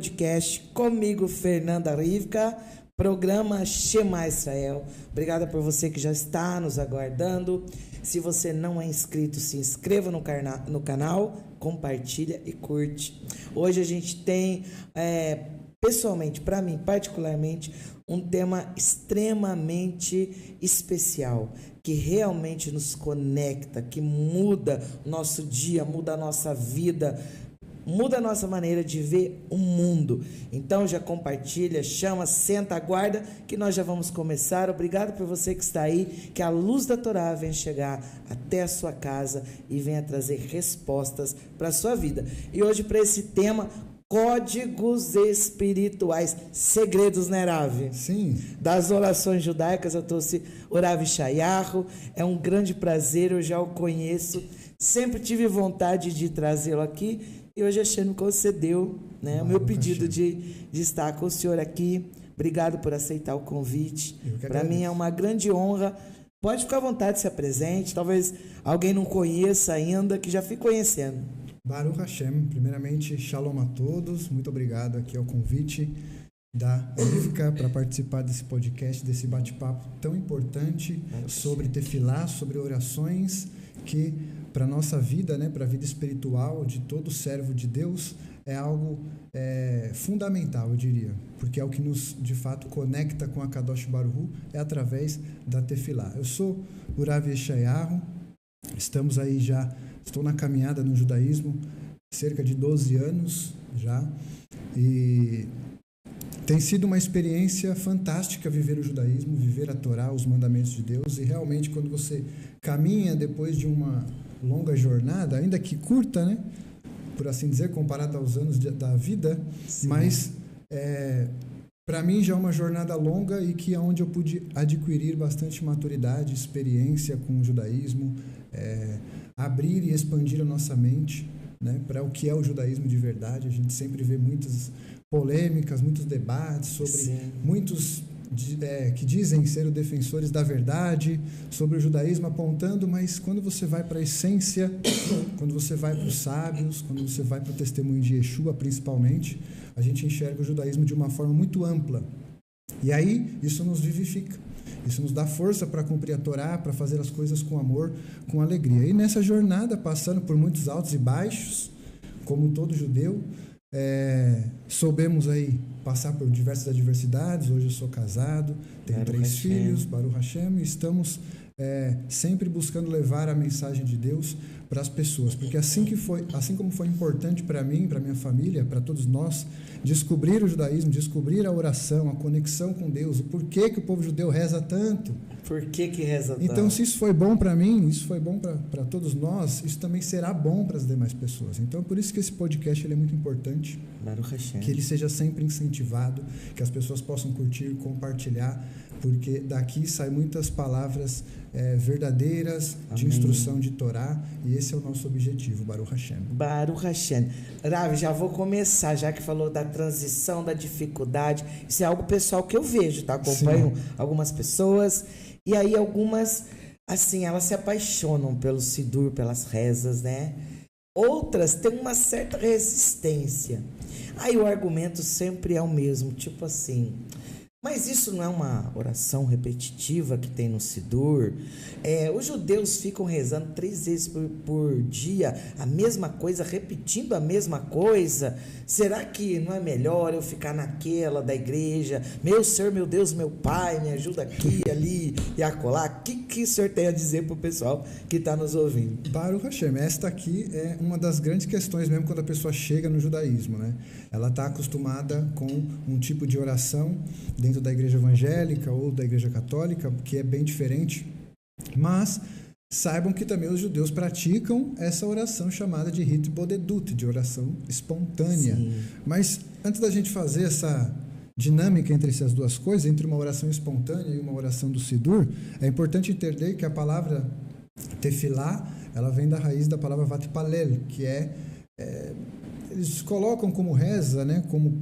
Podcast comigo, Fernanda Rivka, programa Shema Israel. Obrigada por você que já está nos aguardando. Se você não é inscrito, se inscreva no canal, compartilha e curte. Hoje a gente tem, pessoalmente, para mim particularmente, um tema extremamente especial, que realmente nos conecta, que muda nosso dia, muda a nossa vida, muda a nossa maneira de ver o mundo. Então já compartilha, chama, senta, aguarda que nós já vamos começar. Obrigado por você que está aí, que a luz da Torá venha chegar até a sua casa e venha trazer respostas para a sua vida. E hoje para esse tema, códigos espirituais, segredos, né, Rav? Sim. Das orações judaicas, eu trouxe o Rav Shayahu, é um grande prazer, eu já o conheço, sempre tive vontade de trazê-lo aqui, e hoje a Shem me concedeu, né, o meu pedido de estar com o senhor aqui. Obrigado por aceitar o convite. Para mim é uma grande honra. Pode ficar à vontade, se apresente. Talvez alguém não conheça ainda, que já fique conhecendo. Baruch Hashem, primeiramente, shalom a todos. Muito obrigado aqui ao convite da Rivka para participar desse podcast, desse bate-papo tão importante sobre tefilá, sobre orações, que para a nossa vida, né, para a vida espiritual de todo servo de Deus, é algo fundamental, eu diria, porque é o que nos, de fato, conecta com a Kadosh Baruch Hu, é através da tefilá. Eu sou o Rav Shayahu, estamos aí já, estou na caminhada no judaísmo, cerca de 12 anos já, e tem sido uma experiência fantástica viver o judaísmo, viver a Torá, os mandamentos de Deus, e realmente quando você caminha depois de uma longa jornada, ainda que curta, né, por assim dizer, comparado aos anos da vida, sim, mas para mim já é uma jornada longa e que é onde eu pude adquirir bastante maturidade, experiência com o judaísmo, abrir e expandir a nossa mente, né, para o que é o judaísmo de verdade. A gente sempre vê muitas polêmicas, muitos debates sobre sim, muitos que dizem ser os defensores da verdade, sobre o judaísmo apontando, mas quando você vai para a essência, quando você vai para os sábios, quando você vai para o testemunho de Yeshua principalmente, a gente enxerga o judaísmo de uma forma muito ampla. E aí isso nos vivifica, isso nos dá força para cumprir a Torá, para fazer as coisas com amor, com alegria. E nessa jornada, passando por muitos altos e baixos, como todo judeu, soubemos aí passar por diversas adversidades. Hoje eu sou casado, tenho 3 filhos, Baruch Hashem, e estamos sempre buscando levar a mensagem de Deus para as pessoas, porque assim como foi importante para mim, para minha família, para todos nós, descobrir o judaísmo, descobrir a oração, a conexão com Deus, o porquê que o povo judeu reza tanto. Por que reza tanto? Então, se isso foi bom para mim, isso foi bom para todos nós, isso também será bom para as demais pessoas. Então, por isso que esse podcast ele é muito importante, que ele seja sempre incentivado, que as pessoas possam curtir, compartilhar, porque daqui saem muitas palavras verdadeiras, amém, de instrução de Torá, e esse é o nosso objetivo, Baruch Hashem. Baruch Hashem. Rav, já vou começar, já que falou da transição, da dificuldade, isso é algo pessoal que eu vejo, tá? Acompanho sim, algumas pessoas, e aí algumas, assim, elas se apaixonam pelo Sidur, pelas rezas, né? Outras têm uma certa resistência. Aí o argumento sempre é o mesmo, tipo assim, mas isso não é uma oração repetitiva que tem no Sidur? Os judeus ficam rezando 3 vezes por dia a mesma coisa, repetindo a mesma coisa. Será que não é melhor eu ficar naquela da igreja? Meu Senhor, meu Deus, meu Pai, me ajuda aqui, ali e acolá. O que o senhor tem a dizer para o pessoal que está nos ouvindo? Baruch Hashem, esta aqui é uma das grandes questões mesmo quando a pessoa chega no judaísmo, né? Ela está acostumada com um tipo de oração dentro da igreja evangélica ou da igreja católica, que é bem diferente, mas saibam que também os judeus praticam essa oração chamada de Hit Bodedut, de oração espontânea. Sim. Mas antes da gente fazer essa dinâmica entre essas duas coisas, entre uma oração espontânea e uma oração do Sidur, é importante entender que a palavra tefilá, ela vem da raiz da palavra vatpalel, que eles colocam como reza, né, como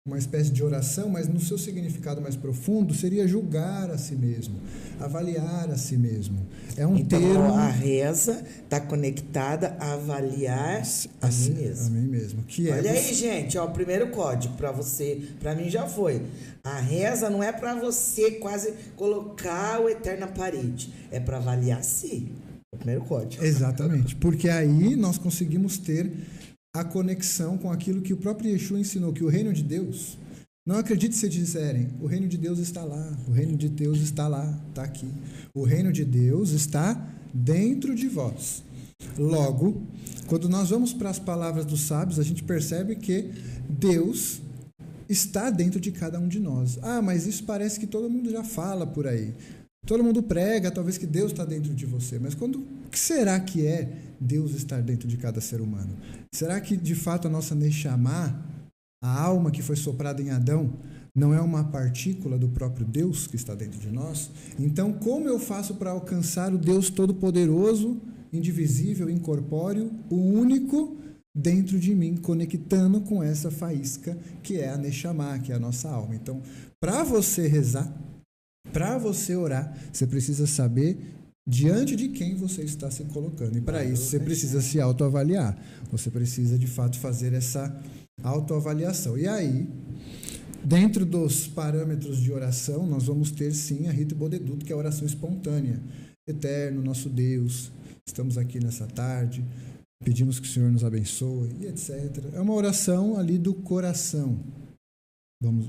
uma espécie de oração, mas no seu significado mais profundo seria julgar a si mesmo, avaliar a si mesmo. É um então, termo... a reza está conectada a avaliar a mim mesmo. A mim mesmo. Que Olha é aí, gente, ó, o primeiro código para você, para mim já foi. A reza não é para você quase colocar o eterno na parede, é para avaliar si. O primeiro código. Exatamente, porque aí nós conseguimos ter a conexão com aquilo que o próprio Yeshua ensinou, que o reino de Deus, não acredite se disserem, o reino de Deus está lá, o reino de Deus está lá, está aqui. O reino de Deus está dentro de vós. Logo, quando nós vamos para as palavras dos sábios, a gente percebe que Deus está dentro de cada um de nós. Ah, mas isso parece que todo mundo já fala por aí. Todo mundo prega, talvez que Deus está dentro de você. Mas o que será que é Deus estar dentro de cada ser humano? Será que, de fato, a nossa Neshama, a alma que foi soprada em Adão, não é uma partícula do próprio Deus que está dentro de nós? Então, como eu faço para alcançar o Deus Todo-Poderoso, indivisível, incorpóreo, o único dentro de mim, conectando com essa faísca que é a Neshama, que é a nossa alma? Então, para você rezar, para você orar, você precisa saber diante de quem você está se colocando. E para isso você precisa se autoavaliar. Você precisa, de fato, fazer essa autoavaliação. E aí, dentro dos parâmetros de oração, nós vamos ter, sim, a Rita Bodedut, que é a oração espontânea. Eterno, nosso Deus, estamos aqui nessa tarde, pedimos que o Senhor nos abençoe, e etc. É uma oração ali do coração.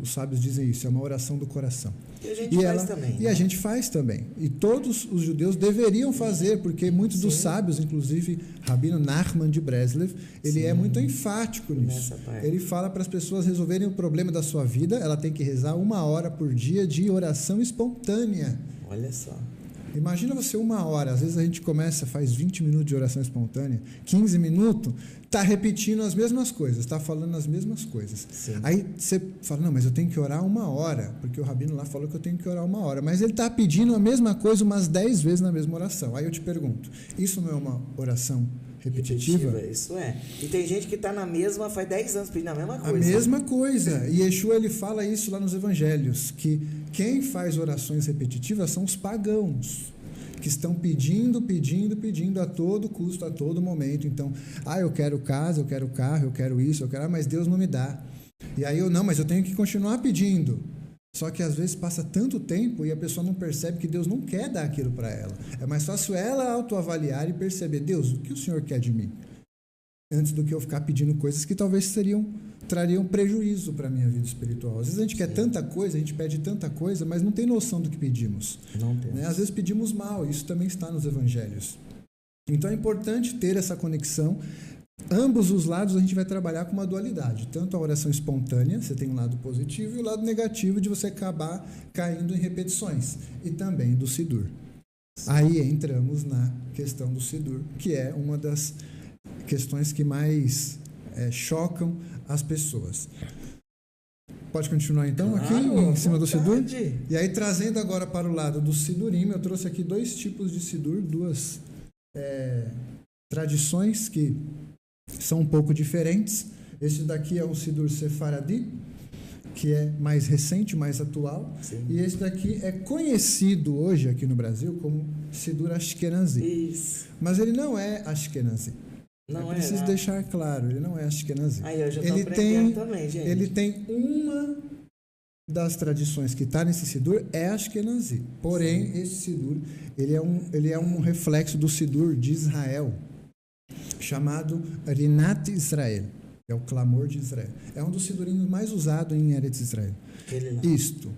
Os sábios dizem isso, é uma oração do coração. E a gente faz também. E a gente faz também. E todos os judeus deveriam fazer, porque muitos dos sábios, inclusive Rabino Nachman de Breslev, ele é muito enfático nisso. Ele fala para as pessoas resolverem o problema da sua vida, ela tem que rezar 1 hora por dia de oração espontânea. Olha só. Imagina você 1 hora, às vezes a gente começa, faz 20 minutos de oração espontânea, 15 minutos, está repetindo as mesmas coisas, está falando as mesmas coisas. Sim. Aí você fala, não, mas eu tenho que orar 1 hora, porque o Rabino lá falou que eu tenho que orar 1 hora, mas ele está pedindo a mesma coisa umas 10 vezes na mesma oração. Aí eu te pergunto, isso não é uma oração repetitiva? Isso é. E tem gente que está na mesma, faz 10 anos pedindo a mesma coisa. A mesma coisa. E Yeshua, ele fala isso lá nos evangelhos, que quem faz orações repetitivas são os pagãos, que estão pedindo a todo custo, a todo momento. Então, eu quero casa, eu quero carro, eu quero isso, mas Deus não me dá. E aí mas eu tenho que continuar pedindo. Só que às vezes passa tanto tempo e a pessoa não percebe que Deus não quer dar aquilo para ela. É mais fácil ela autoavaliar e perceber, Deus, o que o Senhor quer de mim? Antes do que eu ficar pedindo coisas que talvez trariam prejuízo para a minha vida espiritual. Às vezes a gente quer tanta coisa, a gente pede tanta coisa, mas não tem noção do que pedimos. Não tem. Às vezes pedimos mal, isso também está nos evangelhos. Então é importante ter essa conexão. Ambos os lados a gente vai trabalhar com uma dualidade. Tanto a oração espontânea, você tem um lado positivo, e o lado negativo de você acabar caindo em repetições. E também do Sidur. Aí entramos na questão do Sidur, que é uma das questões que mais chocam as pessoas. Pode continuar então, aqui em cima do Sidur? E aí, trazendo agora para o lado do Sidurim, eu trouxe aqui 2 tipos de Sidur, 2 tradições que são um pouco diferentes. Este daqui é um Sidur Sefaradi, que é mais recente, mais atual. Sim. E esse daqui é conhecido hoje aqui no Brasil como Sidur Ashkenazi. Isso. Mas ele não é Ashkenazi. Não é preciso deixar claro, ele não é Ashkenazi. Aí eu já estou aprendendo também, gente. Ele tem uma das tradições que está nesse Sidur é Ashkenazi. Porém, sim, esse Sidur ele é um reflexo do Sidur de Israel, chamado Rinat Israel. É o clamor de Israel. É um dos Sidurim mais usados em Eretz Israel. Isto.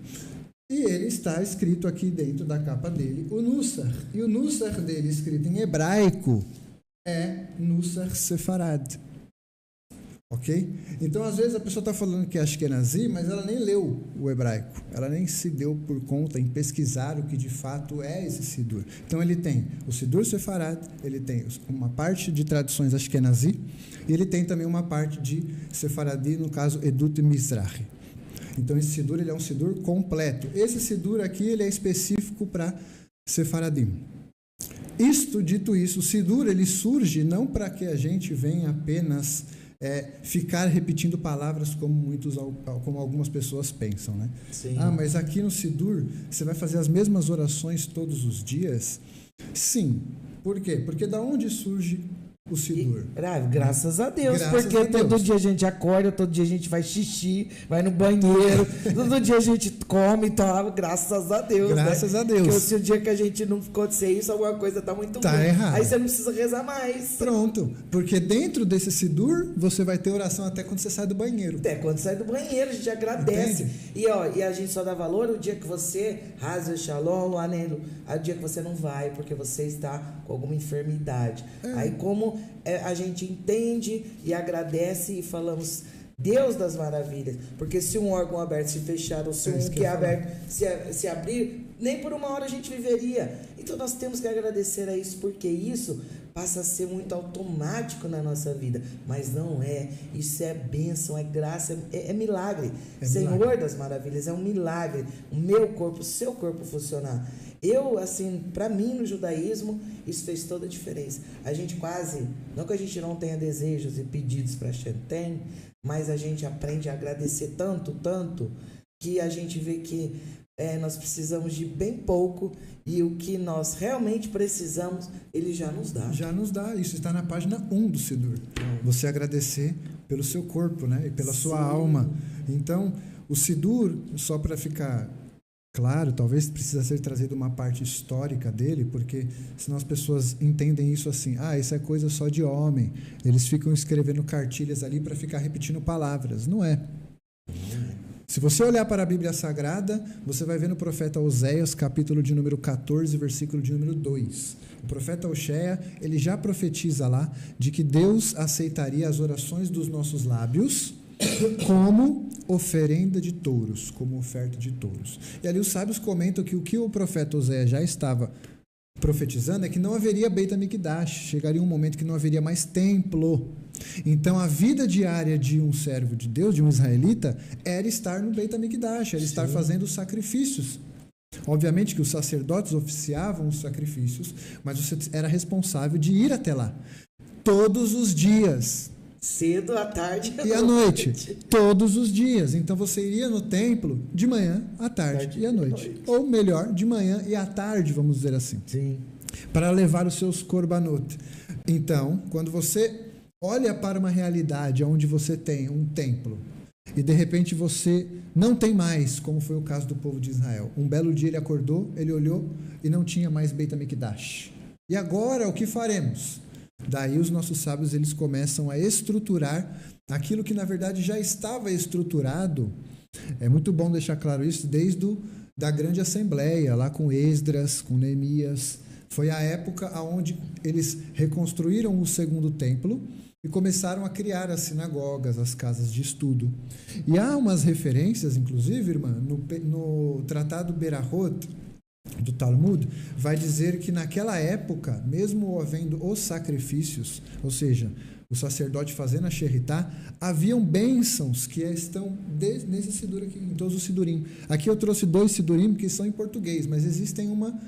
E ele está escrito aqui dentro da capa dele, o Nussar. E o Nussar dele, escrito em hebraico, é Nussar Sefarad. Ok? Então, às vezes, a pessoa está falando que é Ashkenazi, mas ela nem leu o hebraico. Ela nem se deu por conta em pesquisar o que de fato é esse Sidur. Então, ele tem o Sidur Sefarad, ele tem uma parte de tradições Ashkenazi, e ele tem também uma parte de Sefaradi, no caso, Edut Mizrahi. Então, esse Sidur ele é um Sidur completo. Esse Sidur aqui ele é específico para Sefaradim. Dito isso, o Sidur ele surge não para que a gente venha apenas ficar repetindo palavras como algumas pessoas pensam, né? Sim. Mas aqui no Sidur você vai fazer as mesmas orações todos os dias? Sim. Por quê? Porque da onde surge o Sidur? Graças a Deus, Graças porque a Deus. todo dia a gente acorda, todo dia a gente vai xixi, vai no banheiro, todo dia a gente come e toma, graças a Deus. Graças a Deus. Porque se o dia que a gente não acontecer isso, alguma coisa tá muito ruim. Errado. Aí você não precisa rezar mais. Pronto, porque dentro desse Sidur você vai ter oração até quando você sai do banheiro. Até quando sai do banheiro, a gente agradece. Entende? E a gente só dá valor o dia que você rasa o shalom, o anelo, o dia que você não vai, porque você está com alguma enfermidade. Aí como a gente entende e agradece e falamos Deus das maravilhas, porque se um órgão aberto se fechar, ou se um que é aberto se abrir, nem por uma hora a gente viveria. Então nós temos que agradecer a isso, porque isso passa a ser muito automático na nossa vida, mas não é. Isso é bênção, é graça, é milagre. Senhor milagre das maravilhas, é um milagre. O meu corpo, o seu corpo funcionar. Eu, assim, para mim no judaísmo, isso fez toda a diferença. A gente quase, não que a gente não tenha desejos e pedidos para Hashem, tem, mas a gente aprende a agradecer tanto, que a gente vê que nós precisamos de bem pouco e o que nós realmente precisamos, ele já nos dá. Já nos dá, isso está na página 1 do Sidur. Você agradecer pelo seu corpo, né? E pela sua alma. Então, o Sidur, só para ficar claro, talvez precisa ser trazido uma parte histórica dele, porque senão as pessoas entendem isso assim, isso é coisa só de homem. Eles ficam escrevendo cartilhas ali para ficar repetindo palavras. Não é. Se você olhar para a Bíblia Sagrada, você vai ver no profeta Oséias, capítulo de número 14, versículo de número 2. O profeta Oséias, ele já profetiza lá de que Deus aceitaria as orações dos nossos lábios como oferenda de touros, como oferta de touros. E ali os sábios comentam que o que o profeta Oséias já estava profetizando é que não haveria Beit HaMikdash, chegaria um momento que não haveria mais templo. Então a vida diária de um servo de Deus, de um israelita, era estar no Beit HaMikdash, era estar fazendo os sacrifícios. Obviamente que os sacerdotes oficiavam os sacrifícios, mas você era responsável de ir até lá todos os dias. Cedo, à tarde e à noite. Todos os dias. Então você iria no templo de manhã, à tarde e à noite. Ou melhor, de manhã e à tarde, vamos dizer assim. Sim. Para levar os seus korbanot. Então, quando você olha para uma realidade onde você tem um templo e de repente você não tem mais, como foi o caso do povo de Israel. Um belo dia ele acordou, ele olhou e não tinha mais Beit HaMikdash. E agora o que faremos? Daí os nossos sábios eles começam a estruturar aquilo que na verdade já estava estruturado. É muito bom deixar claro isso desde da grande assembleia, lá com Esdras, com Neemias. Foi a época onde eles reconstruíram o segundo templo e começaram a criar as sinagogas, as casas de estudo. E há umas referências, inclusive, irmã, no Tratado Berahot, do Talmud, vai dizer que naquela época, mesmo havendo os sacrifícios, ou seja, o sacerdote fazendo a Sheritá, haviam bênçãos que estão nesse Sidur aqui, em todos os Sidurim. Aqui eu trouxe 2 Sidurim que são em português, mas existem uma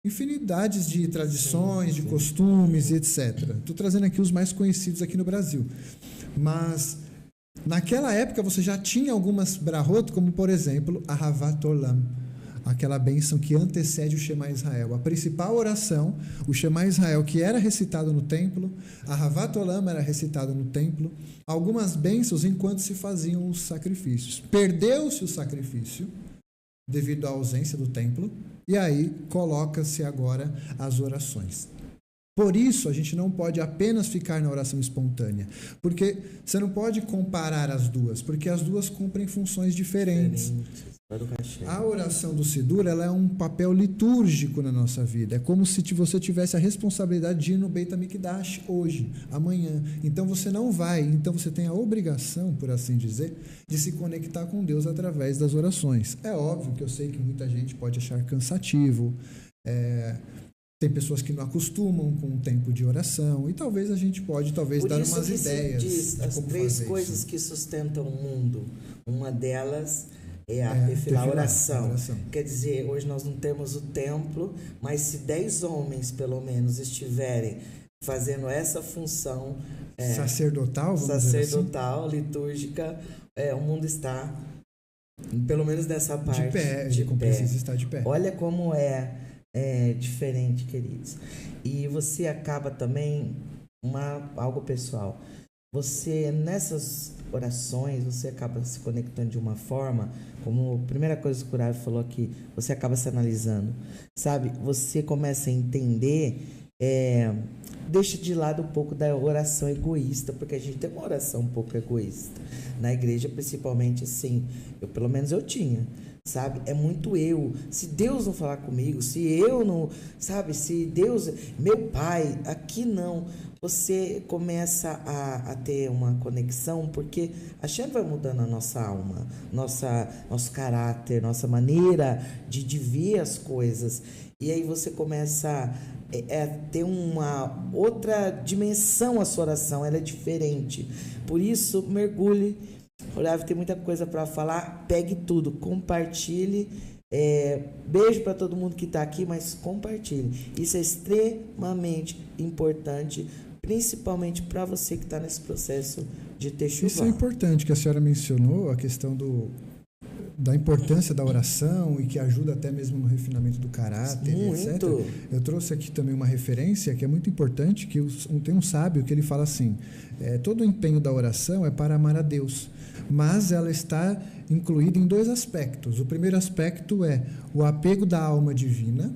infinidade de tradições, de costumes e etc. Estou trazendo aqui os mais conhecidos aqui no Brasil. Mas naquela época você já tinha algumas brahot, como por exemplo a Havat Olam, aquela bênção que antecede o Shema Israel. A principal oração, o Shema Israel, que era recitado no templo, a Havat Olam era recitado no templo, algumas bênçãos enquanto se faziam os sacrifícios. Perdeu-se o sacrifício devido à ausência do templo, e aí coloca-se agora as orações. Por isso, a gente não pode apenas ficar na oração espontânea, porque você não pode comparar as duas, porque as duas cumprem funções diferentes. A oração do Sidur, ela é um papel litúrgico na nossa vida. É como se você tivesse a responsabilidade de ir no Beit HaMikdash hoje, amanhã. Então você não vai, então você tem a obrigação, por assim dizer, de se conectar com Deus através das orações. É óbvio que eu sei que muita gente pode achar cansativo, tem pessoas que não acostumam com o tempo de oração, e talvez a gente pode dar umas ideias. Diz, as 3 coisas que sustentam o mundo, uma delas é a tefilá, a oração. Quer dizer, hoje nós não temos o templo, mas se 10 homens, pelo menos, estiverem fazendo essa função sacerdotal, vamos dizer assim. sacerdotal, litúrgica, o mundo está, pelo menos nessa parte, de pé, precisa estar de pé. Olha como é diferente, queridos. E você acaba também, algo pessoal, você nessas orações, você acaba se conectando de uma forma, como a primeira coisa que o Curavi falou aqui, você acaba se analisando, sabe? Você começa a entender, deixa de lado um pouco da oração egoísta, porque a gente tem uma oração um pouco egoísta. Na igreja, principalmente, assim, pelo menos eu tinha, sabe? É muito eu. Se Deus não falar comigo, se eu não, sabe? Se Deus, meu pai, aqui não. Você começa a ter uma conexão, porque a gente vai mudando a nossa alma, nosso caráter, nossa maneira de ver as coisas. E aí você começa a ter uma outra dimensão a sua oração, ela é diferente. Por isso, mergulhe. O Olavo tem muita coisa para falar, pegue tudo, compartilhe. Beijo para todo mundo que está aqui, mas compartilhe. Isso é extremamente importante, principalmente para você que está nesse processo de techuvá. Isso é importante que a senhora mencionou, a questão da importância da oração e que ajuda até mesmo no refinamento do caráter, etc. Eu trouxe aqui também uma referência que é muito importante, que tem um sábio que ele fala assim, todo o empenho da oração é para amar a Deus, mas ela está incluída em 2 aspectos. O primeiro aspecto é o apego da alma divina,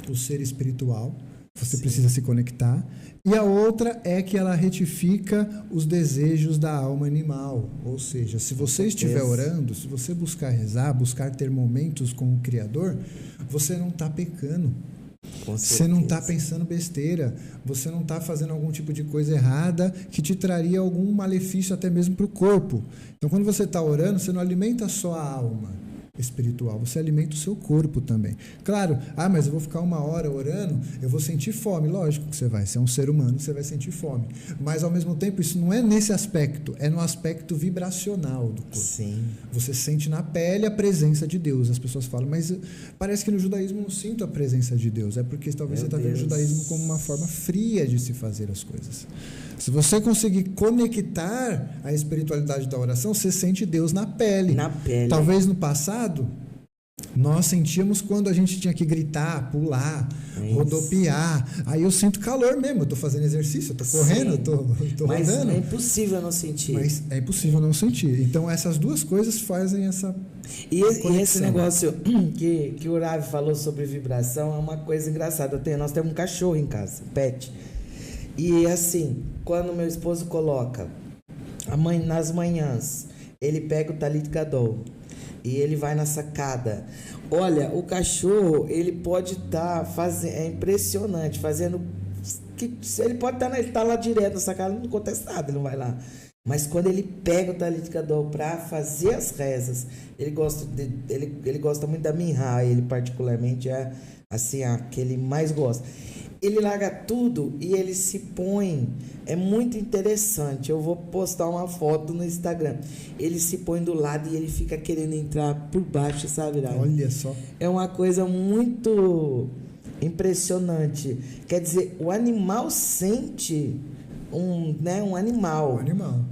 o ser espiritual, você precisa se conectar. E a outra é que ela retifica os desejos da alma animal. Ou seja, se você estiver orando, se você buscar rezar, buscar ter momentos com o Criador, você não está pecando. Você não está pensando besteira. Você não está fazendo algum tipo de coisa errada que te traria algum malefício até mesmo para o corpo. Então, quando você está orando, você não alimenta só a alma espiritual, você alimenta o seu corpo também. Claro, mas eu vou ficar 1 hora orando, eu vou sentir fome. Lógico que você vai, você é um ser humano, você vai sentir fome. Mas ao mesmo tempo, isso não é nesse aspecto, é no aspecto vibracional do corpo. Sim. Você sente na pele a presença de Deus. As pessoas falam, mas parece que no judaísmo eu não sinto a presença de Deus. É porque talvez você está vendo o judaísmo como uma forma fria de se fazer as coisas. Se você conseguir conectar a espiritualidade da oração, você sente Deus na pele. Na pele. Talvez no passado, nós sentíamos quando a gente tinha que gritar, pular, rodopiar. Aí eu sinto calor mesmo, eu estou fazendo exercício, eu estou correndo, eu estou rodando. Mas é impossível não sentir. Mas é impossível não sentir. Então essas 2 coisas fazem essa E esse negócio que o Ravi falou sobre vibração é uma coisa engraçada. Nós temos um cachorro em casa, pet. E assim, quando meu esposo coloca nas manhãs, ele pega o Talit Gadol e ele vai na sacada. Olha, o cachorro, ele pode estar fazendo, é impressionante, fazendo ele pode estar, ele tá lá direto na sacada, não acontece nada, ele não vai lá. Mas quando ele pega o Talit Gadol para fazer as rezas, ele gosta muito da Minha, ele particularmente é assim, a que ele mais gosta. Ele larga tudo e ele se põe, é muito interessante, eu vou postar uma foto no Instagram, ele se põe do lado e ele fica querendo entrar por baixo, sabe? Olha só. É uma coisa muito impressionante, quer dizer, o animal sente... Um animal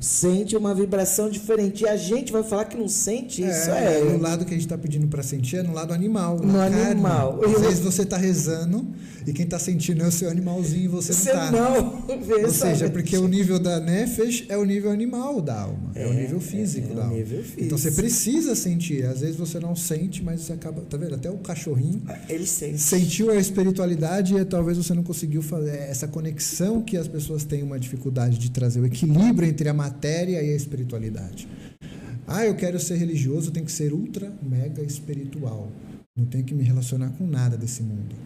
sente uma vibração diferente e a gente vai falar que não sente isso. No lado que a gente está pedindo para sentir é no lado animal, no animal. Às vezes você está rezando e quem está sentindo é o seu animalzinho e você não está. Ou seja, porque o nível da nefesh é o nível animal da alma, é o nível físico da alma. Então você precisa sentir. Às vezes você não sente, mas você acaba, tá vendo? Até o cachorrinho ele sentiu a espiritualidade e talvez você não conseguiu fazer essa conexão que as pessoas têm uma dificuldade de trazer o equilíbrio entre a matéria e a espiritualidade. Eu quero ser religioso, eu tenho que ser ultra, mega espiritual. Não tenho que me relacionar com nada desse mundo.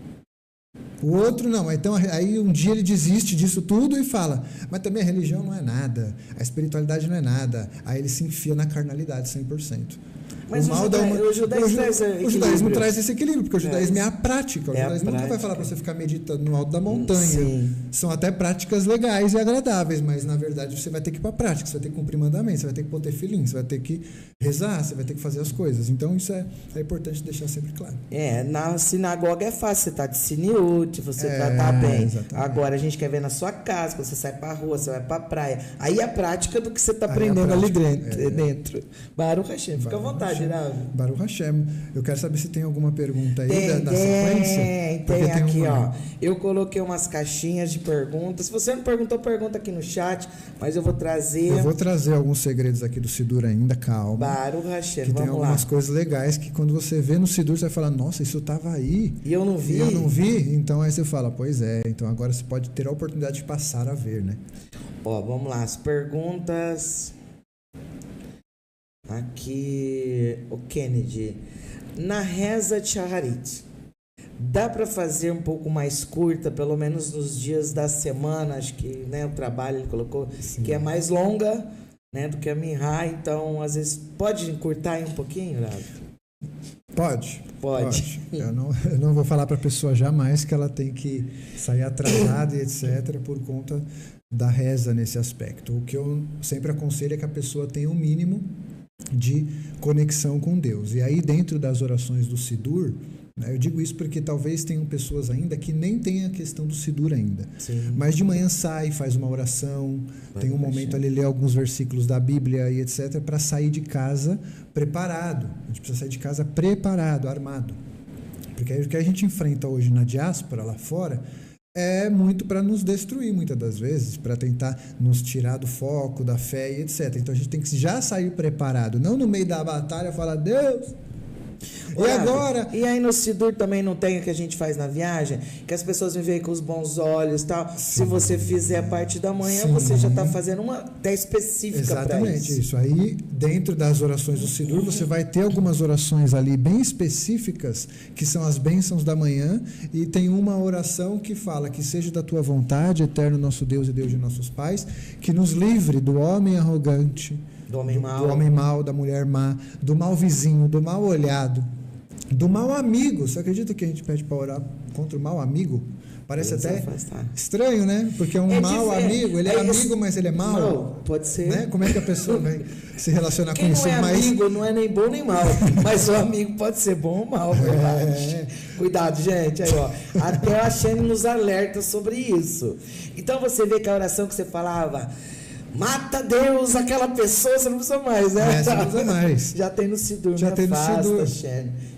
O outro não. Então, aí um dia ele desiste disso tudo e fala, mas também a religião não é nada, a espiritualidade não é nada. Aí ele se enfia na carnalidade 100%. Mas o judaísmo traz esse equilíbrio, porque o judaísmo é a prática. O judaísmo nunca vai falar para você ficar meditando no alto da montanha. Sim. São até práticas legais e agradáveis, mas na verdade você vai ter que ir para a prática, você vai ter que cumprir mandamentos, você vai ter que pôr tefilim, você vai ter que rezar, você vai ter que fazer as coisas. Então isso é importante deixar sempre claro. Na sinagoga é fácil, você tá de siniúte, você tá bem. Exatamente. Agora a gente quer ver na sua casa, quando você sai pra rua, você vai pra praia. Aí é a prática do que você tá aprendendo ali dentro. Baruch Hashem, fica à vontade, Rav. Baruch Hashem. Eu quero saber se tem alguma pergunta aí da sequência. Tem aqui, ó. Eu coloquei umas caixinhas de perguntas. Se você não perguntou, pergunta aqui no chat, mas eu vou trazer. Eu vou trazer alguns segredos aqui do Sidur ainda, calma. Baruch Hashem, que tem algumas coisas legais que quando você vê no Sidur, você vai falar, nossa, isso tava aí. E eu não vi. Então aí você fala, pois é, então agora você pode ter a oportunidade de passar a ver, né? Ó, vamos lá, as perguntas. Aqui, o Kennedy. Na reza de Shaharit, dá para fazer um pouco mais curta, pelo menos nos dias da semana, acho que, né, o trabalho ele colocou, sim, que é mais longa, né, do que a Minha, então às vezes pode encurtar aí um pouquinho, Rav? Pode. Eu não vou falar para a pessoa jamais que ela tem que sair atrasada e etc. por conta da reza nesse aspecto. O que eu sempre aconselho é que a pessoa tenha um mínimo de conexão com Deus. E aí, dentro das orações do Sidur, né, eu digo isso porque talvez tenham pessoas ainda que nem têm a questão do Sidur ainda. Sim. Mas de manhã sai, faz uma oração, tem um momento ali, lê alguns versículos da Bíblia e etc. para sair de casa preparado. A gente precisa sair de casa preparado, armado. Porque aí o que a gente enfrenta hoje na diáspora, lá fora, é muito para nos destruir, muitas das vezes, para tentar nos tirar do foco, da fé e etc. Então a gente tem que já sair preparado, não no meio da batalha falar, Deus, e agora? E aí no Sidur também não tem o que a gente faz na viagem, que as pessoas me veem com os bons olhos e tal. Sim. Se você fizer a parte da manhã, sim, você já está fazendo uma até específica para isso. Exatamente, isso. Aí, dentro das orações do Sidur, você vai ter algumas orações ali bem específicas, que são as bênçãos da manhã, e tem uma oração que fala que seja da tua vontade, eterno nosso Deus e Deus de nossos pais, que nos livre do homem arrogante, do homem mau, da mulher má, do mau vizinho, do mal olhado, do mau amigo. Você acredita que a gente pede para orar contra o mau amigo? Parece até estranho, né? Porque é um mau amigo, ele é amigo, mas ele é mau. Não, pode ser. Né? Como é que a pessoa vai se relacionar com isso? Quem não é amigo não é nem bom nem mal, mas o amigo pode ser bom ou mal, verdade. Cuidado, gente. Aí, ó, até a Shane nos alerta sobre isso. Então você vê que a oração que você falava, mata Deus, aquela pessoa, você não precisa mais, né? Você não precisa mais. Já tem no Sidur, já tem no Sidur.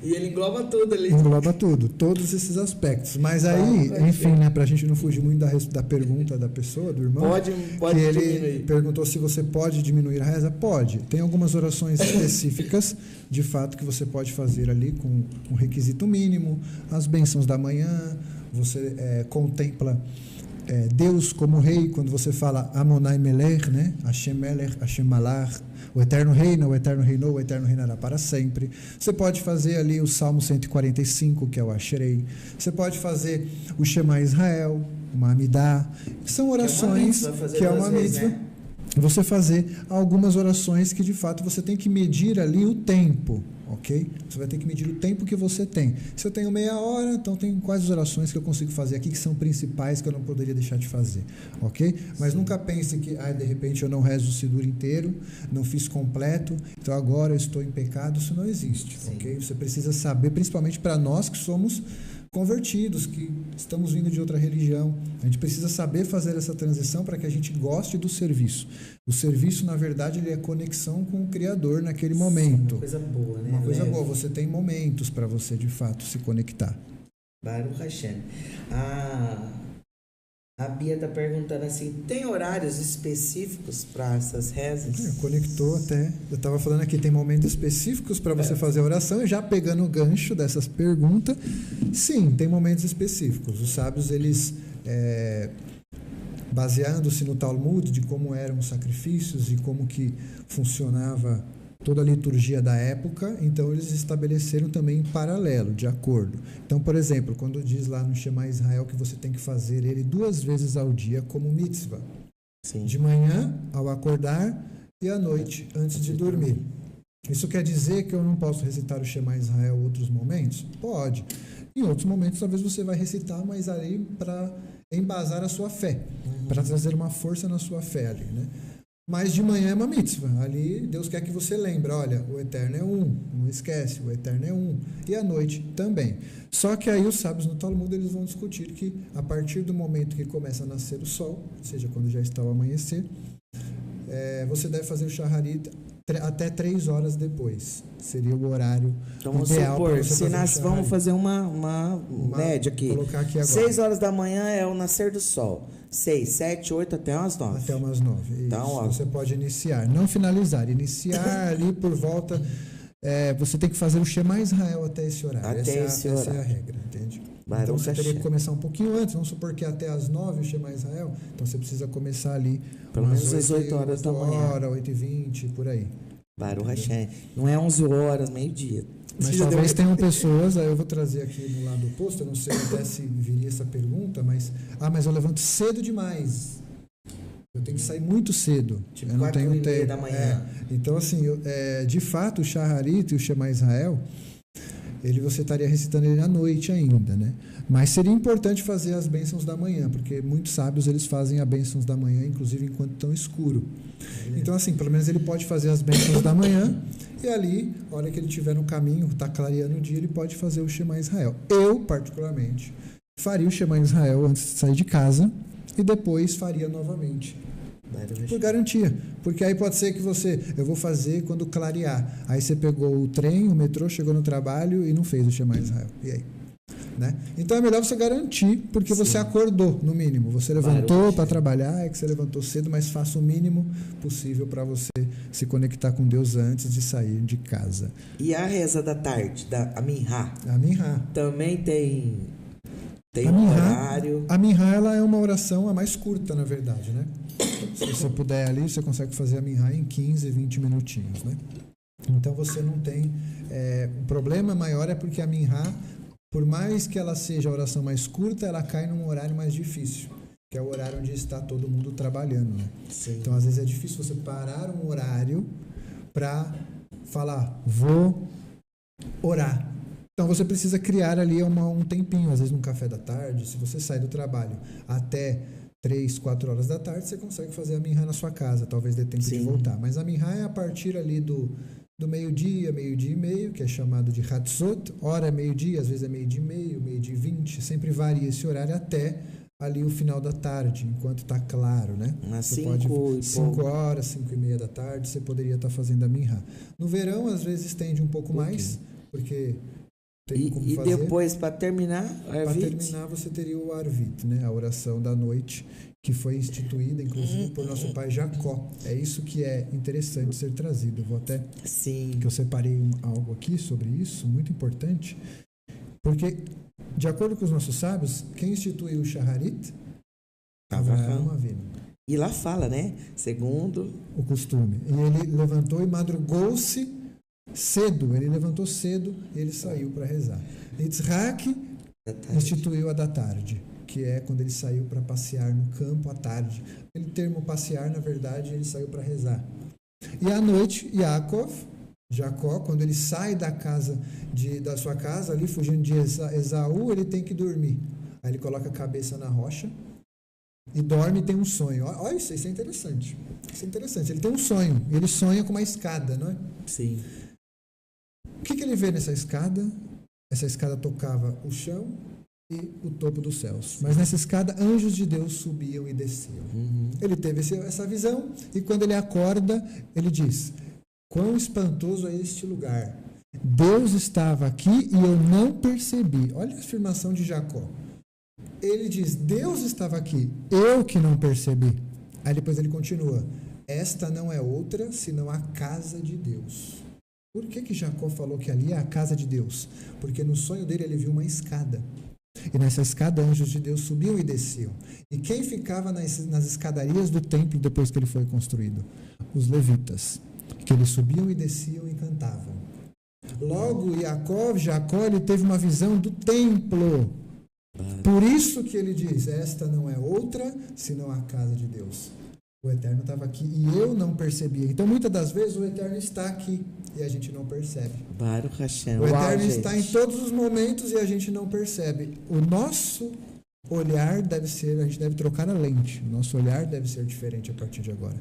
E ele engloba tudo ali. Engloba tudo, todos esses aspectos. Mas aí, enfim, né, pra gente não fugir muito da pergunta da pessoa, do irmão. Pode que ele perguntou se você pode diminuir a reza. Pode. Tem algumas orações específicas, de fato, que você pode fazer ali com um requisito mínimo. As bênçãos da manhã, você contempla Deus como rei, quando você fala Amonai Melech, né? Hashem Melech, Hashem Malach, o Eterno reina, o Eterno reinou, o Eterno reinará para sempre. Você pode fazer ali o Salmo 145, que é o Asherei. Você pode fazer o Shema Israel, uma Amidá. São orações que é uma mitzvah. Né? Você fazer algumas orações que de fato você tem que medir ali o tempo. Ok? Você vai ter que medir o tempo que você tem. Se eu tenho meia hora, então tem quais as orações que eu consigo fazer aqui que são principais que eu não poderia deixar de fazer. Ok? Mas nunca pense que, de repente eu não rezo o Sidur inteiro, não fiz completo, então agora eu estou em pecado. Isso não existe. Sim. Ok? Você precisa saber, principalmente para nós que somos convertidos, que estamos vindo de outra religião. A gente precisa saber fazer essa transição para que a gente goste do serviço. O serviço, na verdade, ele é conexão com o Criador naquele momento. Uma coisa boa, né? Uma coisa boa. Você tem momentos para você, de fato, se conectar. Baruch Hashem. A Bia está perguntando assim, tem horários específicos para essas rezas? Conectou até. Eu estava falando aqui, tem momentos específicos para você fazer a oração, e já pegando o gancho dessas perguntas, sim, tem momentos específicos. Os sábios, eles, baseando-se no Talmud, de como eram os sacrifícios e como que funcionava toda a liturgia da época, então eles estabeleceram também em paralelo, de acordo. Então, por exemplo, quando diz lá no Shema Israel que você tem que fazer ele 2 vezes ao dia como mitzvah. Sim. De manhã, ao acordar, e à noite, antes de dormir. Isso quer dizer que eu não posso recitar o Shema Israel em outros momentos? Pode. Em outros momentos, talvez você vai recitar, mas ali para embasar a sua fé, para trazer uma força na sua fé ali, né? Mas de manhã é uma mitzvah. Ali Deus quer que você lembre, olha, o Eterno é um, não esquece, o Eterno é um. E à noite também. Só que aí os sábios no Talmud eles vão discutir que a partir do momento que começa a nascer o sol, ou seja, quando já está o amanhecer, você deve fazer o shaharit até 3 horas depois. Seria o horário então, vamos ideal para supor, você se fazer vamos fazer uma média aqui. Colocar aqui agora. 6 horas da manhã é o nascer do sol. 6, 7, 8 até umas 9. Até umas 9. Então, ó, você pode iniciar, não finalizar. Iniciar ali por volta. Você tem que fazer o Shema Israel até esse horário. Essa é a regra, entende? Então você teria que começar um pouquinho antes. Vamos supor que até as 9 o Shema Israel. Então você precisa começar ali pelo menos às 8 horas da manhã. 8h20, por aí. Baruch Hashem. Não é 11 horas, meio-dia. Mas talvez tenham pessoas, aí eu vou trazer aqui no lado oposto, eu não sei até se viria essa pergunta, mas eu levanto cedo demais. Eu tenho que sair muito cedo. Tipo, eu não tenho tempo. Da manhã. Então, assim, de fato, o Shaharit e o Shema Israel, você estaria recitando ele à noite ainda, né? Mas seria importante fazer as bênçãos da manhã, porque muitos sábios eles fazem as bênçãos da manhã, inclusive enquanto estão escuro. Então, assim, pelo menos ele pode fazer as bênçãos da manhã e ali, a hora que ele estiver no caminho, está clareando o dia, ele pode fazer o Shema Israel. Eu, particularmente, faria o Shema Israel antes de sair de casa e depois faria novamente. Por garantia. Porque aí pode ser que eu vou fazer quando clarear. Aí você pegou o trem, o metrô, chegou no trabalho e não fez o Shema Israel. E aí? Né? Então é melhor você garantir, porque você acordou, no mínimo. Você levantou para trabalhar, que você levantou cedo, mas faça o mínimo possível para você se conectar com Deus antes de sair de casa. E a reza da tarde, a Minhá? A Minhá. Também tem um horário. A Minhá, ela é uma oração a mais curta, na verdade, né? Se você puder ali, você consegue fazer a Minhá em 15, 20 minutinhos, né? Então você não tem... o problema maior é porque a Minhá, por mais que ela seja a oração mais curta, ela cai num horário mais difícil, que é o horário onde está todo mundo trabalhando, né? Então, às vezes é difícil você parar um horário para falar, vou orar. Então, você precisa criar ali um tempinho, às vezes num café da tarde. Se você sai do trabalho até 3, 4 horas da tarde, você consegue fazer a Minhá na sua casa, talvez dê tempo de voltar. Mas a Minhá é a partir ali do meio-dia, meio-dia e meio, que é chamado de Hatzot. Hora é meio-dia, às vezes é meio-dia e meio, meio-dia e 20. Sempre varia esse horário até ali o final da tarde, enquanto está claro, né? Você pode 5 horas, 5 e meia da tarde, você poderia estar fazendo a Minhá. No verão, às vezes estende um pouco mais, porque tem como fazer. E depois, para terminar, você teria o Arvit, né? A oração da noite, que foi instituída, inclusive, por nosso pai Jacó. É isso que é interessante ser trazido. Eu vou até... Sim. Que eu separei algo aqui sobre isso, muito importante. Porque, de acordo com os nossos sábios, quem instituiu o Shaharit? Avraham Avinu. E lá fala, né? Segundo o costume. E ele levantou e madrugou-se cedo. Ele levantou cedo e ele saiu para rezar. Yitzhak instituiu a da tarde, que é quando ele saiu para passear no campo à tarde. Aquele termo passear, na verdade, ele saiu para rezar. E à noite, Jacó, quando ele sai da sua casa, ali fugindo de Esaú, ele tem que dormir. Aí ele coloca a cabeça na rocha e dorme e tem um sonho. Olha isso é interessante. Isso é interessante. Ele tem um sonho. Ele sonha com uma escada, não é? Sim. O que ele vê nessa escada? Essa escada tocava o chão e o topo dos céus. Mas nessa escada, anjos de Deus subiam e desciam. Ele teve essa visão e quando ele acorda, ele diz: quão espantoso é este lugar. Deus estava aqui e eu não percebi. Olha a afirmação de Jacó. Ele diz, Deus estava aqui, eu que não percebi. Aí depois ele continua, esta não é outra senão a casa de Deus. Por que Jacó falou que ali é a casa de Deus? Porque no sonho dele ele viu uma escada. E nessa escada anjos de Deus subiam e desciam. E quem ficava nas escadarias do templo depois que ele foi construído? Os levitas, que eles subiam e desciam e cantavam. Logo, Jacó, ele teve uma visão do templo. Por isso que ele diz, esta não é outra senão a casa de Deus. O Eterno estava aqui e eu não percebia. Então, muitas das vezes, o Eterno está aqui e a gente não percebe. Baruch Hashem. O Eterno Uau, está em todos os momentos e a gente não percebe. O nosso olhar deve ser, a gente deve trocar a lente. O nosso olhar deve ser diferente a partir de agora.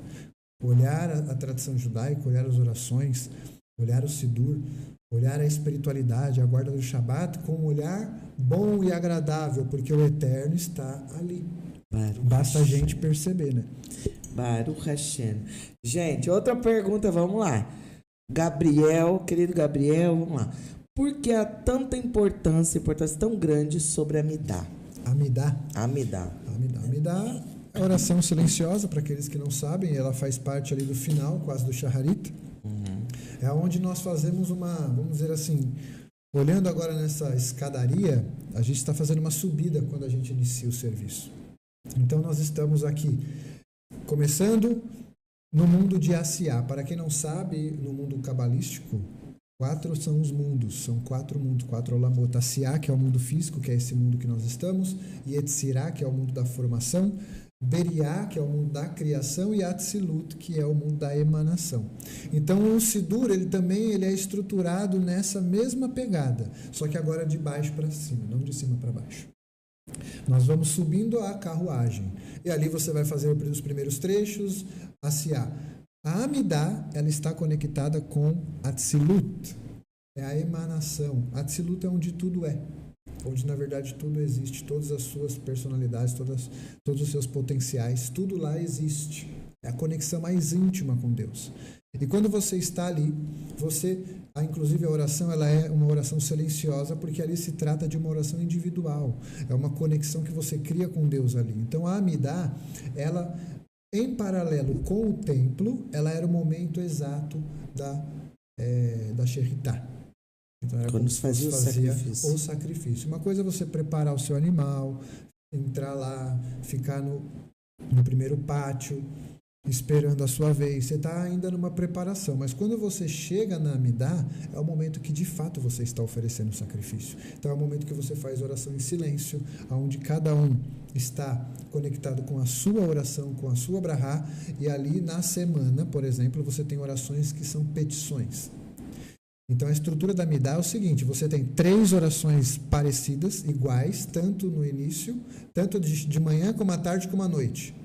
Olhar a tradição judaica, olhar as orações, olhar o Sidur, olhar a espiritualidade, a guarda do Shabat com um olhar bom e agradável, porque o Eterno está ali. Baruch Basta a Hashem. gente perceber, né? Baruch Hashem. Gente, outra pergunta, vamos lá. Gabriel, querido Gabriel, vamos lá. Por que há tanta importância tão grande sobre a Amidá? Amidá. Amidá. Amidá é a oração silenciosa, para aqueles que não sabem, ela faz parte ali do final, quase do Shaharit. É onde nós fazemos uma, vamos dizer assim, olhando agora nessa escadaria, a gente está fazendo uma subida quando a gente inicia o serviço. Então nós estamos aqui, começando no mundo de Asiá. Para quem não sabe, no mundo cabalístico, 4 são os mundos, são 4 mundos, 4 olamot. Asiá, que é o mundo físico, que é esse mundo que nós estamos, Yetzirá, que é o mundo da formação, Beriá, que é o mundo da criação, e Atzilut, que é o mundo da emanação. Então o Sidur, ele é estruturado nessa mesma pegada, só que agora de baixo para cima, não de cima para baixo. Nós vamos subindo a carruagem. E ali você vai fazer os primeiros trechos, Asiá. A Amidá, ela está conectada com Atzilut. É a emanação. Atzilut é onde tudo é. Onde, na verdade, tudo existe. Todas as suas personalidades, todos os seus potenciais, tudo lá existe. É a conexão mais íntima com Deus. E quando você está ali, inclusive a oração, ela é uma oração silenciosa, porque ali se trata de uma oração individual. É uma conexão que você cria com Deus ali. Então a Amidá, ela, em paralelo com o templo, ela era o momento exato da Sheritá. Então era quando se fazia o sacrifício. Uma coisa é você preparar o seu animal, entrar lá, ficar no primeiro pátio, esperando a sua vez. Você está ainda numa preparação, mas quando você chega na Amidá, é o momento que de fato você está oferecendo o sacrifício. Então é o momento que você faz oração em silêncio, onde cada um está conectado com a sua oração, com a sua brahá, e ali na semana, por exemplo, você tem orações que são petições. Então a estrutura da Amidá é o seguinte: você tem 3 orações parecidas, iguais, tanto no início, tanto de manhã como à tarde como à noite.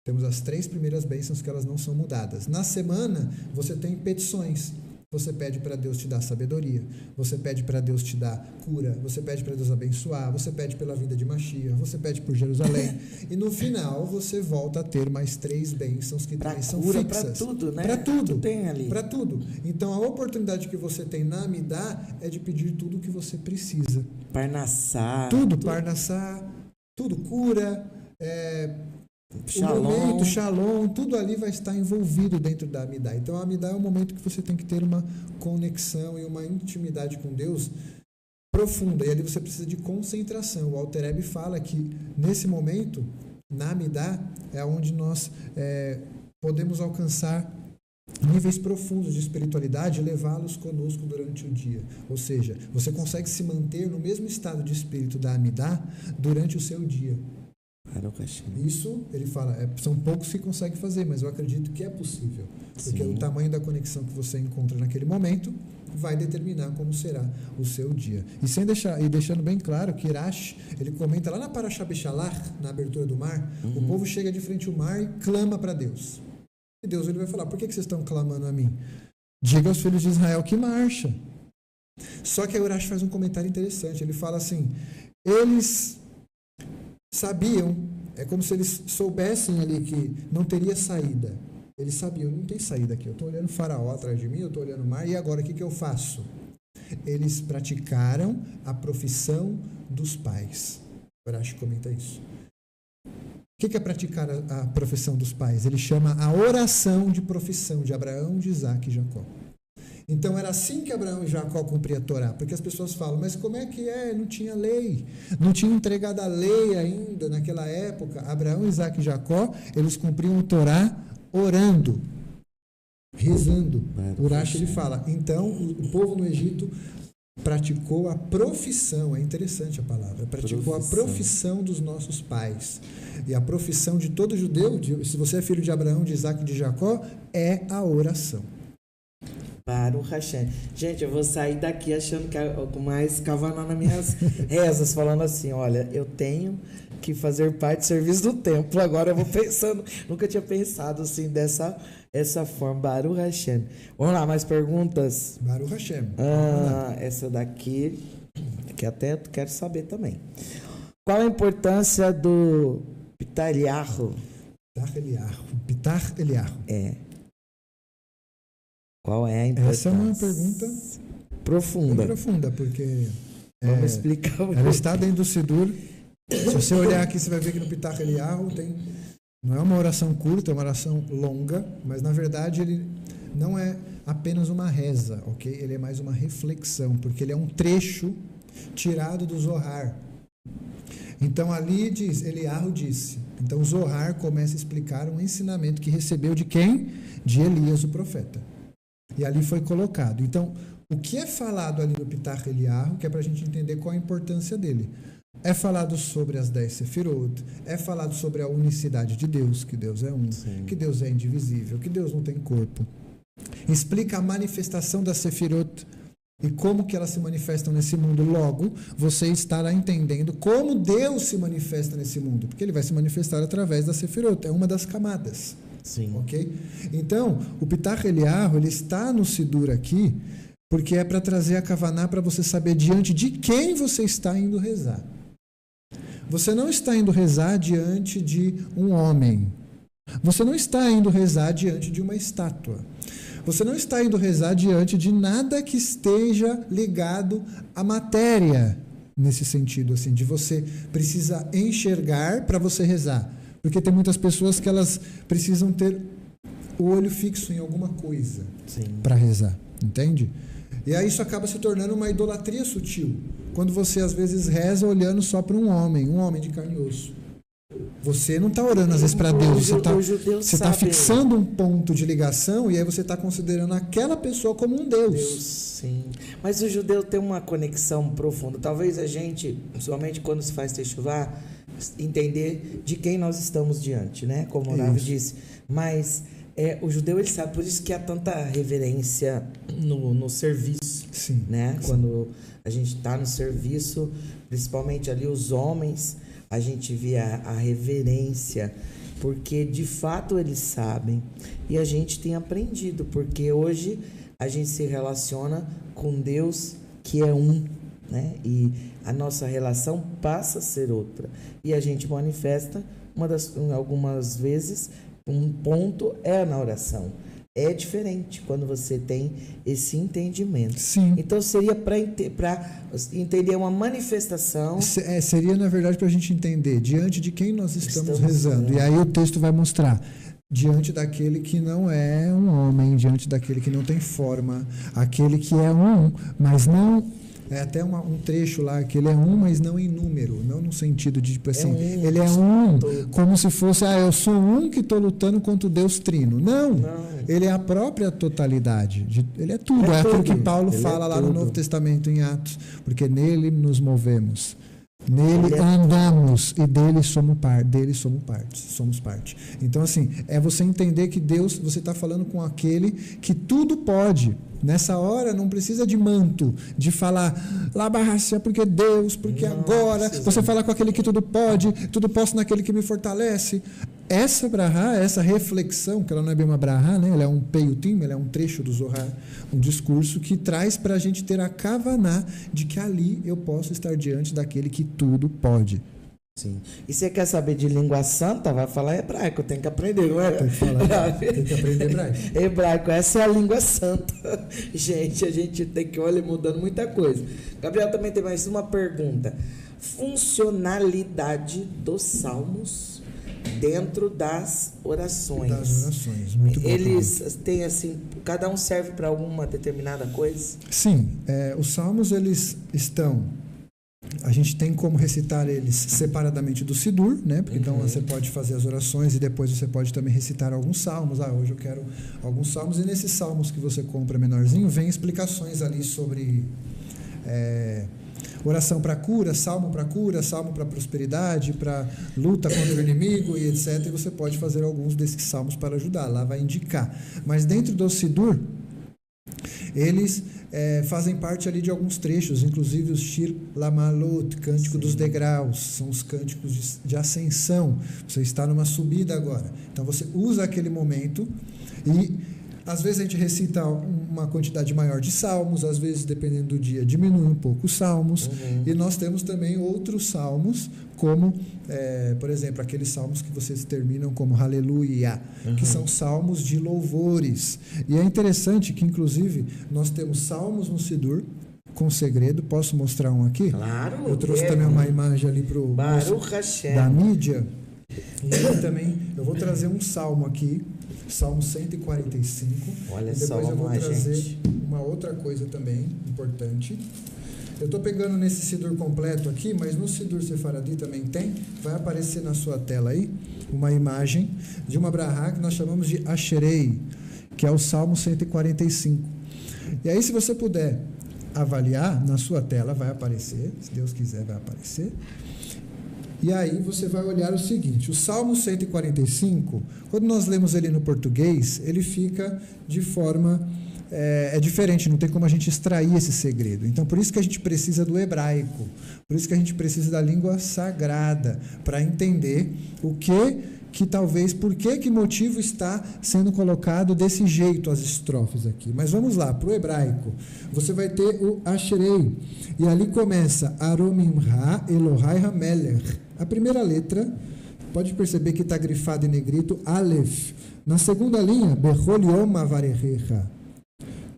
Temos as 3 primeiras bênçãos que elas não são mudadas. Na semana, você tem petições. Você pede para Deus te dar sabedoria, você pede para Deus te dar cura, você pede para Deus abençoar, você pede pela vinda de Mashiach, você pede por Jerusalém. E no final, você volta a ter mais 3 bênçãos que também são fixas. Para tudo, né? Para tudo. Tem ali. Para tudo. Então, a oportunidade que você tem na Amidá é de pedir tudo o que você precisa. Parnassá. Tudo, Parnassá, tudo, cura, Shalom. O momento, Shalom, tudo ali vai estar envolvido dentro da Amidá. Então a Amidá é um momento que você tem que ter uma conexão e uma intimidade com Deus profunda. E ali você precisa de concentração. O Alter Rebbe fala que nesse momento, na Amidá, é onde nós podemos alcançar níveis profundos de espiritualidade e levá-los conosco durante o dia. Ou seja, você consegue se manter no mesmo estado de espírito da Amidá durante o seu dia. Isso, ele fala, são poucos que conseguem fazer, mas eu acredito que é possível. Porque o tamanho da conexão que você encontra naquele momento vai determinar como será o seu dia. E deixando bem claro que Irash, ele comenta lá na Parashá Beshalach, na abertura do mar, o povo chega de frente ao mar e clama para Deus. E Deus ele vai falar: por que vocês estão clamando a mim? Diga aos filhos de Israel que marcha. Só que aí o Irash faz um comentário interessante. Ele fala assim: eles sabiam, é como se eles soubessem ali que não teria saída. Eles sabiam, não tem saída aqui. Eu estou olhando o faraó atrás de mim, eu estou olhando o mar, e agora o que eu faço? Eles praticaram a profissão dos pais. O Urash comenta isso. O que é praticar a profissão dos pais? Ele chama a oração de profissão de Abraão, de Isaac e Jacó. Então era assim que Abraão e Jacó cumpriam a Torá, porque as pessoas falam, mas como é que é? Não tinha lei, não tinha entregado a lei ainda naquela época. Abraão, Isaac e Jacó, eles cumpriam a Torá orando, rezando. Urash ele fala, então o povo no Egito praticou a profissão, é interessante a palavra, praticou a profissão dos nossos pais. E a profissão de todo judeu, se você é filho de Abraão, de Isaac e de Jacó, é a oração. Baruch Hashem. Gente, eu vou sair daqui achando que é mais cavanar nas minhas rezas, falando assim, olha, eu tenho que fazer parte do serviço do templo. Agora eu vou pensando, nunca tinha pensado assim essa forma. Baruch Hashem. Vamos lá, mais perguntas? Baruch Hashem. Essa daqui, que até eu quero saber também. Qual a importância do Pitar Eliyahu? Pitar Eliyahu. Qual é a importância? Essa é uma pergunta profunda, porque vamos explicar. Ela está dentro do Sidur. Se você olhar aqui, você vai ver que no Pitar Eliyahu não é uma oração curta, é uma oração longa, mas na verdade ele não é apenas uma reza, ok? Ele é mais uma reflexão, porque ele é um trecho tirado do Zohar. Então ali diz, Eliyahu disse. Então o Zohar começa a explicar um ensinamento que recebeu de quem? De Elias, o profeta. E ali foi colocado. Então, o que é falado ali no Pitar Eliyahu, que é para a gente entender qual a importância dele? É falado sobre as 10 Sefirot, é falado sobre a unicidade de Deus, que Deus é um, que Deus é indivisível, que Deus não tem corpo. Explica a manifestação das Sefirot e como que elas se manifestam nesse mundo. Logo, você estará entendendo como Deus se manifesta nesse mundo, porque ele vai se manifestar através da Sefirot, é uma das camadas. Sim. Ok? Então, o Pitar Eliyahu, ele está no Sidur aqui, porque é para trazer a Kavaná para você saber diante de quem você está indo rezar. Você não está indo rezar diante de um homem. Você não está indo rezar diante de uma estátua. Você não está indo rezar diante de nada que esteja ligado à matéria, nesse sentido, assim, de você precisa enxergar para você rezar. Porque tem muitas pessoas que elas precisam ter o olho fixo em alguma coisa para rezar, entende? E aí isso acaba se tornando uma idolatria sutil. Quando você às vezes reza olhando só para um homem de carne e osso. Você não está orando às vezes para Deus, você está fixando um ponto de ligação e aí você está considerando aquela pessoa como um Deus. Sim. Mas o judeu tem uma conexão profunda. Talvez a gente, somente quando se faz techuvá, entender de quem nós estamos diante, né? Como o Rav disse. Mas o judeu, ele sabe, por isso que há tanta reverência no serviço. Sim. Né? Sim. Quando a gente está no serviço, principalmente ali os homens, a gente vê a reverência, porque de fato eles sabem. E a gente tem aprendido, porque hoje a gente se relaciona com Deus que é um, né? E a nossa relação passa a ser outra. E a gente manifesta, algumas vezes, um ponto é na oração. É diferente quando você tem esse entendimento. Sim. Então, seria para entender uma manifestação... Seria, na verdade, para a gente entender diante de quem nós estamos rezando. E aí o texto vai mostrar diante daquele que não é um homem, diante daquele que não tem forma, aquele que é um, mas não... É até um trecho lá que ele é um, mas não em número, não no sentido de, tipo assim, ele é um, como se fosse, eu sou um que estou lutando contra o Deus Trino. Não, ele é a própria totalidade, ele é tudo, é aquilo que Paulo fala lá no Novo Testamento em Atos, porque nele nos movemos. Nele andamos e dele somos parte. Então, assim, é você entender que Deus, você está falando com aquele que tudo pode. Nessa hora não precisa de manto, de falar lá barracia, porque Deus, porque não, agora você fala com aquele que tudo pode, tudo posso naquele que me fortalece. Essa brahá, essa reflexão, que ela não é bem uma brahá, né? Ela é um peiutim, ela é um trecho do Zohar, um discurso que traz para a gente ter a kavaná de que ali eu posso estar diante daquele que tudo pode. Sim. E você quer saber de língua santa? Vai falar hebraico, tem que aprender, não é? Tem que aprender hebraico. Hebraico, essa é a língua santa. Gente, a gente tem que olhar mudando muita coisa. Gabriel também tem mais uma pergunta. Funcionalidade dos salmos dentro das orações. Muito bom. Eles têm assim, cada um serve para alguma determinada coisa? Sim, os salmos eles estão... A gente tem como recitar eles separadamente do Sidur, né? Porque então você pode fazer as orações e depois você pode também recitar alguns salmos. Hoje eu quero alguns salmos. E nesses salmos que você compra menorzinho, vem explicações ali sobre oração para cura, salmo para prosperidade, para luta contra o inimigo e etc. E você pode fazer alguns desses salmos para ajudar. Lá vai indicar. Mas dentro do Sidur, eles fazem parte ali de alguns trechos, inclusive os Shir Lamalot, cântico dos degraus, são os cânticos de ascensão. Você está numa subida agora. Então você usa aquele momento e às vezes a gente recita uma quantidade maior de salmos, às vezes, dependendo do dia, diminui um pouco os salmos. E nós temos também outros salmos, como, por exemplo, aqueles salmos que vocês terminam como Aleluia, que são salmos de louvores. E é interessante que, inclusive, nós temos salmos no Sidur com segredo. Posso mostrar um aqui? Claro. Eu trouxe também uma imagem ali para o da mídia. E aí também eu vou trazer um salmo aqui, Salmo 145. Olha e depois só, eu vou trazer gente. uma outra coisa também importante. Eu estou pegando nesse Sidur completo aqui, mas no Sidur Sefaradi também tem. Vai aparecer na sua tela aí uma imagem de uma brahá que nós chamamos de Asherei, que é o Salmo 145. E aí, se você puder avaliar, na sua tela vai aparecer, se Deus quiser vai aparecer. E aí você vai olhar o seguinte, o Salmo 145, quando nós lemos ele no português, ele fica de forma, diferente, não tem como a gente extrair esse segredo. Então, por isso que a gente precisa do hebraico, por isso que a gente precisa da língua sagrada, para entender o que talvez, por que motivo está sendo colocado desse jeito as estrofes aqui. Mas vamos lá, para o hebraico. Você vai ter o Asherei, e ali começa Aromimha Elohai Hamelech. A primeira letra, pode perceber que está grifado em negrito, Aleph. Na segunda linha, Bechol Yom Avarechecha.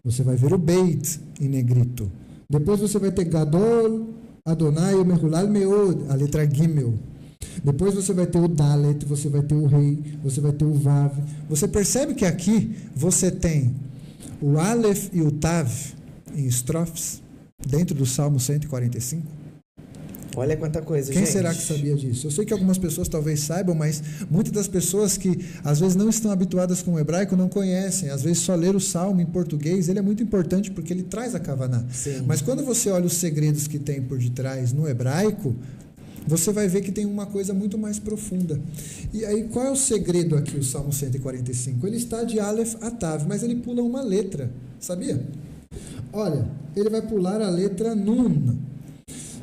Você vai ver o Beit em negrito. Depois você vai ter Gadol Adonai Mehulal Meod, a letra Gimel. Depois você vai ter o Dalet, você vai ter o Rei, você vai ter o Vav. Você percebe que aqui você tem o Aleph e o Tav em estrofes, dentro do Salmo 145. Olha quanta coisa, Quem gente. será que sabia disso? Eu sei que algumas pessoas talvez saibam, mas muitas das pessoas que às vezes não estão habituadas com o hebraico não conhecem. Às vezes só ler o Salmo em português, ele é muito importante porque ele traz a Kavaná. Sim. Mas quando você olha os segredos que tem por detrás no hebraico, você vai ver que tem uma coisa muito mais profunda. E aí, qual é o segredo aqui, o Salmo 145? Ele está de Aleph a Tav, mas ele pula uma letra, sabia? Olha, ele vai pular a letra Nun.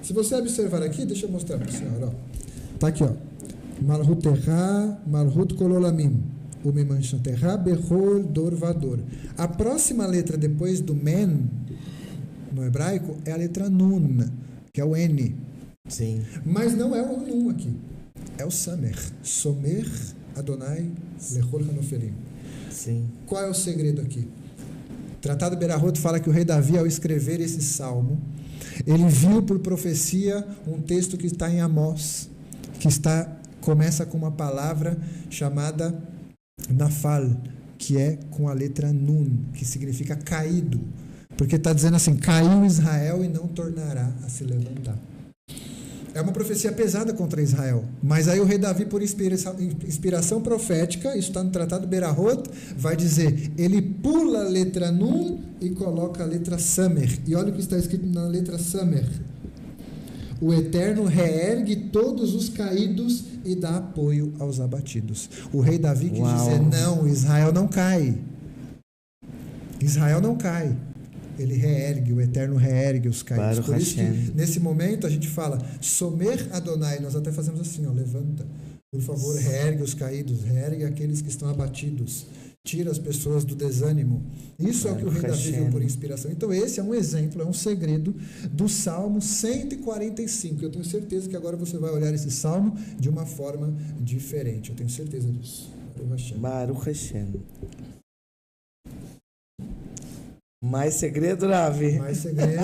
Se você observar aqui, deixa eu mostrar para a senhora. Está aqui, ó. Malhut Terra, Malhut Kololamim. Umimanshan Terra, Behol, Dor, Vador. A próxima letra depois do Men, no hebraico, é a letra Nun, que é o N. Sim. Mas não é o Nun aqui. É o Samer. Somer, Adonai, Lechol Hanofelim. Sim. Qual é o segredo aqui? O Tratado Berahot fala que o rei Davi, ao escrever esse salmo, ele viu por profecia um texto que está em Amós, que começa com uma palavra chamada Nafal, que é com a letra Nun, que significa caído, porque está dizendo assim, caiu Israel e não tornará a se levantar. É uma profecia pesada contra Israel, mas aí o rei Davi, por inspiração profética, isso está no Tratado Berahot, vai dizer, ele pula a letra Nun e coloca a letra Samer. E olha o que está escrito na letra Samer. O Eterno reergue todos os caídos e dá apoio aos abatidos. O rei Davi quis dizer, não, Israel não cai. Israel não cai. Ele reergue, o Eterno reergue os caídos. Por isso que, nesse momento, a gente fala, Somer Adonai, nós até fazemos assim, ó, levanta, por favor, reergue os caídos, reergue aqueles que estão abatidos, tira as pessoas do desânimo. Isso é o que o rei Davi viu por inspiração. Então, esse é um exemplo, é um segredo do Salmo 145. Eu tenho certeza que agora você vai olhar esse Salmo de uma forma diferente. Eu tenho certeza disso. Baruch Hashem. Mais segredo, Ravi? Mais segredo.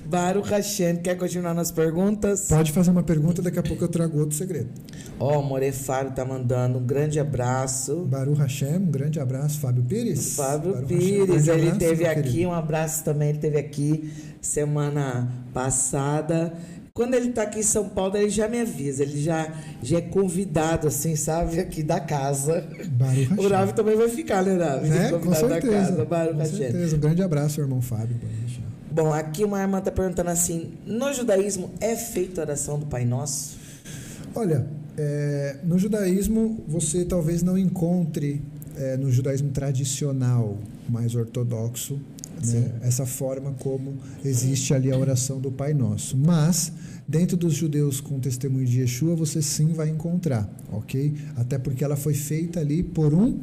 Baruch Hashem. Quer continuar nas perguntas? Pode fazer uma pergunta, daqui a pouco eu trago outro segredo. Morefário tá mandando um grande abraço. Baruch Hashem, um grande abraço. Fábio Pires. Fábio Baruch Pires, Hashem, ele teve aqui, querido. um abraço também, ele teve aqui semana passada. Quando ele tá aqui em São Paulo, ele já me avisa, ele já é convidado, assim, sabe, aqui da casa. Baruch O Ravi também vai ficar, né, Ravi? Com certeza, da casa. Baruch com Hashem. certeza. Um grande abraço, irmão Fábio. Bom, aqui uma irmã está perguntando assim, no judaísmo é feita a oração do Pai Nosso? Olha, no judaísmo você talvez não encontre, no judaísmo tradicional, mais ortodoxo, né, essa forma como existe ali a oração do Pai Nosso. Mas, dentro dos judeus com testemunho de Yeshua, você sim vai encontrar, ok? Até porque ela foi feita ali por um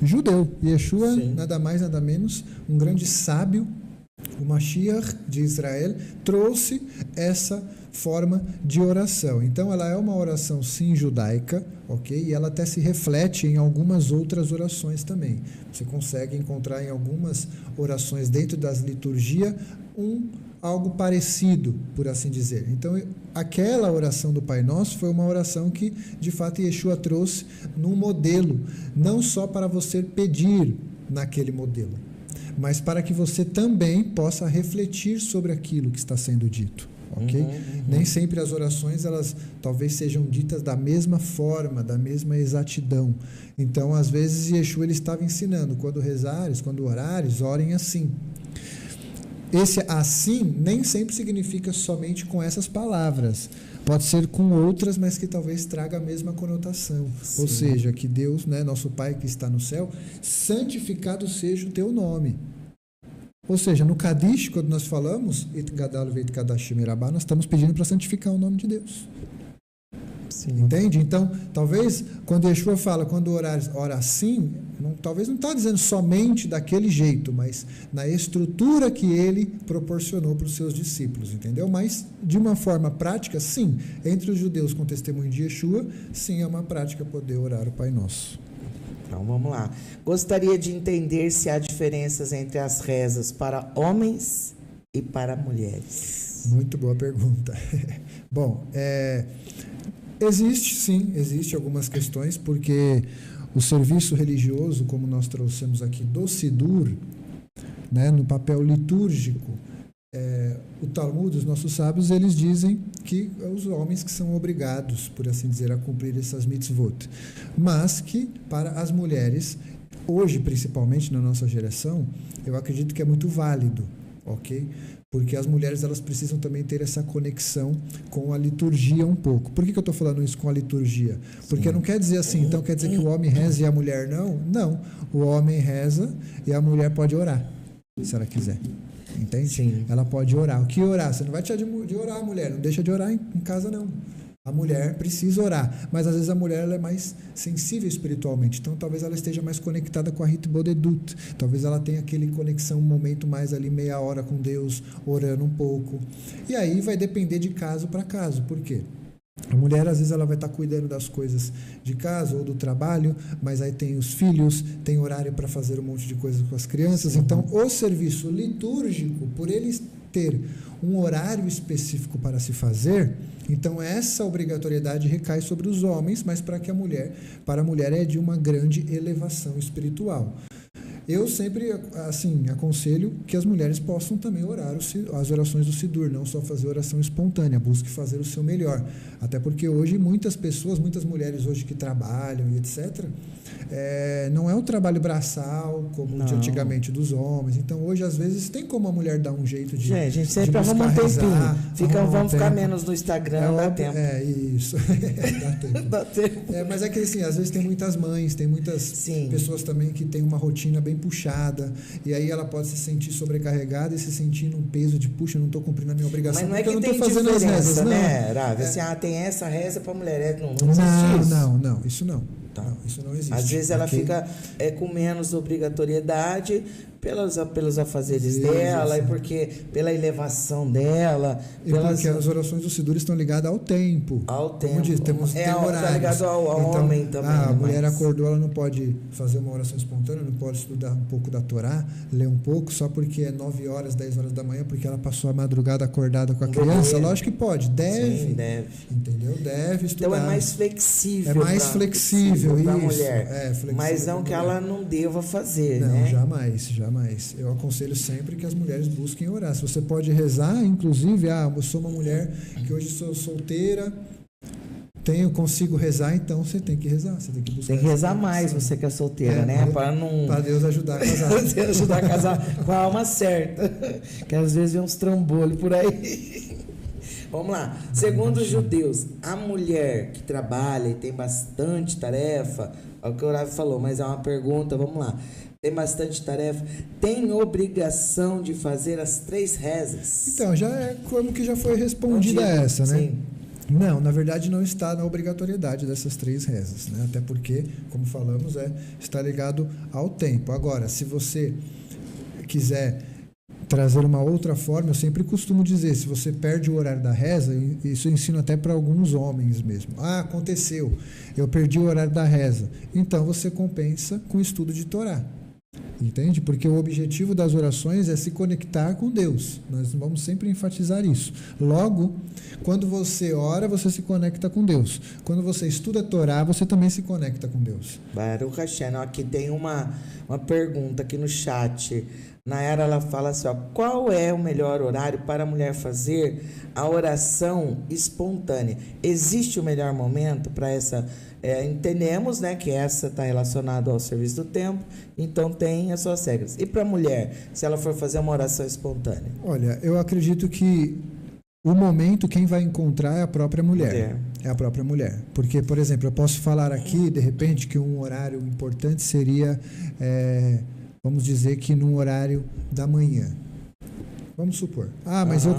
judeu. Yeshua, nada mais, nada menos, um grande sábio, o Mashiach de Israel, trouxe essa forma de oração. Então, ela é uma oração, sim, judaica, ok? E ela até se reflete em algumas outras orações também. Você consegue encontrar em algumas orações dentro das liturgias algo parecido, por assim dizer. Então, aquela oração do Pai Nosso foi uma oração que, de fato, Yeshua trouxe num modelo, não só para você pedir naquele modelo, mas para que você também possa refletir sobre aquilo que está sendo dito. Ok? Nem sempre as orações, elas talvez sejam ditas da mesma forma, da mesma exatidão. Então, às vezes, Yeshua ele estava ensinando, quando rezares, quando orares, orem assim. Esse assim nem sempre significa somente com essas palavras. Pode ser com outras, mas que talvez traga a mesma conotação. Sim. Ou seja, que Deus, né, nosso Pai que está no céu, santificado seja o teu nome. Ou seja, no Kadish, quando nós falamos, nós estamos pedindo para santificar o nome de Deus. Sim. Entende? Então, talvez, quando Yeshua fala, quando orares, ora assim, talvez não está dizendo somente daquele jeito, mas na estrutura que ele proporcionou para os seus discípulos, entendeu? Mas, de uma forma prática, sim, entre os judeus com testemunho de Yeshua, sim, é uma prática poder orar o Pai Nosso. Então, vamos lá. Gostaria de entender se há diferenças entre as rezas para homens e para mulheres. Muito boa pergunta. Bom, existe algumas questões, porque o serviço religioso, como nós trouxemos aqui do Sidur, né, no papel litúrgico, o Talmud, os nossos sábios, eles dizem que os homens que são obrigados, por assim dizer, a cumprir essas mitzvot, mas que para as mulheres, hoje principalmente na nossa geração, eu acredito que é muito válido, ok? Porque as mulheres elas precisam também ter essa conexão com a liturgia um pouco. Por que eu estou falando isso com a liturgia? Porque não quer dizer assim, então quer dizer que o homem reza e a mulher não? Não, o homem reza e a mulher pode orar, se ela quiser. Entende? Sim. Ela pode orar. O que orar? Você não vai deixar de orar, mulher. Não deixa de orar em casa, não. A mulher precisa orar. Mas, às vezes, a mulher ela é mais sensível espiritualmente. Então, talvez ela esteja mais conectada com a Rit Bodedut. Talvez ela tenha aquele conexão, um momento mais ali, meia hora com Deus, orando um pouco. E aí vai depender de caso para caso. Por quê? A mulher, às vezes, ela vai estar cuidando das coisas de casa ou do trabalho, mas aí tem os filhos, tem horário para fazer um monte de coisas com as crianças. Então, o serviço litúrgico, por ele ter um horário específico para se fazer, então essa obrigatoriedade recai sobre os homens, mas para a mulher é de uma grande elevação espiritual. Eu sempre, assim, aconselho que as mulheres possam também orar as orações do Sidur, não só fazer oração espontânea, busque fazer o seu melhor. Até porque hoje muitas mulheres hoje que trabalham e etc., não é um trabalho braçal, como de antigamente dos homens. Então, hoje, às vezes, tem como a mulher dar um jeito de a gente sempre arruma um tempinho. Vamos ficar menos no Instagram, dá tempo. Isso. Dá tempo. Dá tempo. Mas é que, assim, às vezes tem muitas mães, tem muitas pessoas também que têm uma rotina bem puxada, e aí ela pode se sentir sobrecarregada e se sentir num peso de, puxa, eu não estou cumprindo a minha obrigação, mas não é que eu não tem estou fazendo as rezas, né, Ravi? Assim, tem essa reza para mulher, não existe isso. Não, isso não. Não, isso não existe. Às vezes ela fica com menos obrigatoriedade pelos afazeres dela, e porque pela elevação dela. E porque as orações do Sidur estão ligadas ao tempo. Como diz, tem horários. Está ligado ao homem também. A mulher acordou, ela não pode fazer uma oração espontânea, não pode estudar um pouco da Torá, ler um pouco, só porque é 9 horas, 10 horas da manhã, porque ela passou a madrugada acordada com a criança. Lógico que pode, deve. Sim, deve. Entendeu? Deve estudar. Então é mais flexível. É mais flexível para a isso. mulher. Mas não que ela não deva fazer, não, né? Jamais. Eu aconselho sempre que as mulheres busquem orar. Se você pode rezar, inclusive, eu sou uma mulher que hoje sou solteira, consigo rezar, então você tem que rezar, você tem que buscar. Tem que rezar mais, você que é solteira, né? Para Deus ajudar a casar. Deus ajudar a casar com a alma certa. Que às vezes vem uns trambolhos por aí. Vamos lá. Segundo os judeus, a mulher que trabalha e tem bastante tarefa, é o que o Horácio falou, mas é uma pergunta, vamos lá. Tem bastante tarefa, tem obrigação de fazer as 3 rezas? Então, já é como que já foi respondida essa, né? Sim. Não, na verdade não está na obrigatoriedade dessas 3 rezas, né? Até porque, como falamos, está ligado ao tempo. Agora, se você quiser trazer uma outra forma, eu sempre costumo dizer, se você perde o horário da reza, isso eu ensino até para alguns homens mesmo. Ah, aconteceu, eu perdi o horário da reza. Então você compensa com o estudo de Torá. Entende? Porque o objetivo das orações é se conectar com Deus. Nós vamos sempre enfatizar isso. Logo, quando você ora, você se conecta com Deus. Quando você estuda a Torá, você também se conecta com Deus. Baruch Hashem. Aqui tem uma pergunta aqui no chat. Nayara, ela fala assim, ó, qual é o melhor horário para a mulher fazer a oração espontânea? Existe o melhor momento para essa... entendemos, né, que essa está relacionada ao serviço do tempo, então tem as suas regras. E para a mulher, se ela for fazer uma oração espontânea? Olha, eu acredito que o momento quem vai encontrar é a própria mulher. É a própria mulher. Porque, por exemplo, eu posso falar aqui, de repente, que um horário importante seria, vamos dizer que num horário da manhã. Vamos supor. Mas eu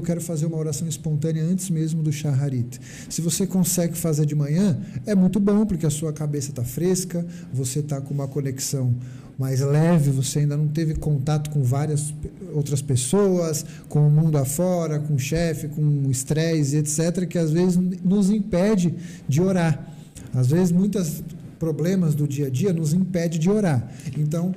quero fazer uma oração espontânea antes mesmo do Shaharit. Se você consegue fazer de manhã, é muito bom, porque a sua cabeça está fresca, você está com uma conexão mais leve, você ainda não teve contato com várias outras pessoas, com o mundo afora, com o chefe, com estresse, etc., que às vezes nos impede de orar. Às vezes, muitos problemas do dia a dia nos impedem de orar. Então,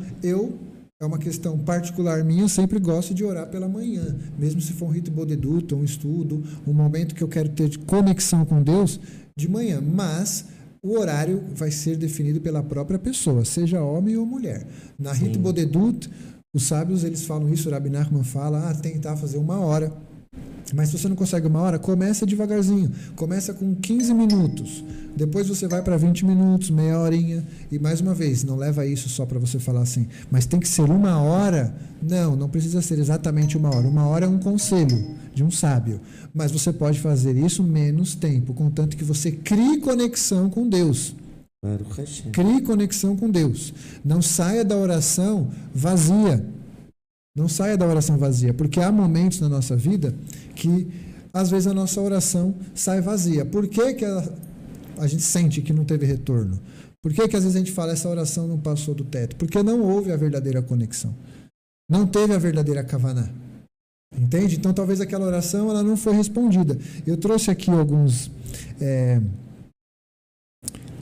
é uma questão particular minha, eu sempre gosto de orar pela manhã, mesmo se for um rito bodeduto, um estudo, um momento que eu quero ter de conexão com Deus, de manhã. Mas o horário vai ser definido pela própria pessoa, seja homem ou mulher. Na rito bodedut, os sábios eles falam isso, o Rabbi Nachman fala, tentar fazer 1 hora. Mas se você não consegue 1 hora, começa devagarzinho. Começa com 15 minutos. Depois você vai para 20 minutos, meia horinha. E mais uma vez, não leva isso só para você falar assim. Mas tem que ser 1 hora? Não precisa ser exatamente 1 hora. 1 hora é um conselho de um sábio. Mas você pode fazer isso menos tempo, contanto que você crie conexão com Deus. Crie conexão com Deus. Não saia da oração vazia. Não saia da oração vazia, porque há momentos na nossa vida que, às vezes, a nossa oração sai vazia. Por que a gente sente que não teve retorno? Por que às vezes a gente fala, essa oração não passou do teto? Porque não houve a verdadeira conexão. Não teve a verdadeira kavaná. Entende? Então, talvez aquela oração ela não foi respondida. Eu trouxe aqui alguns...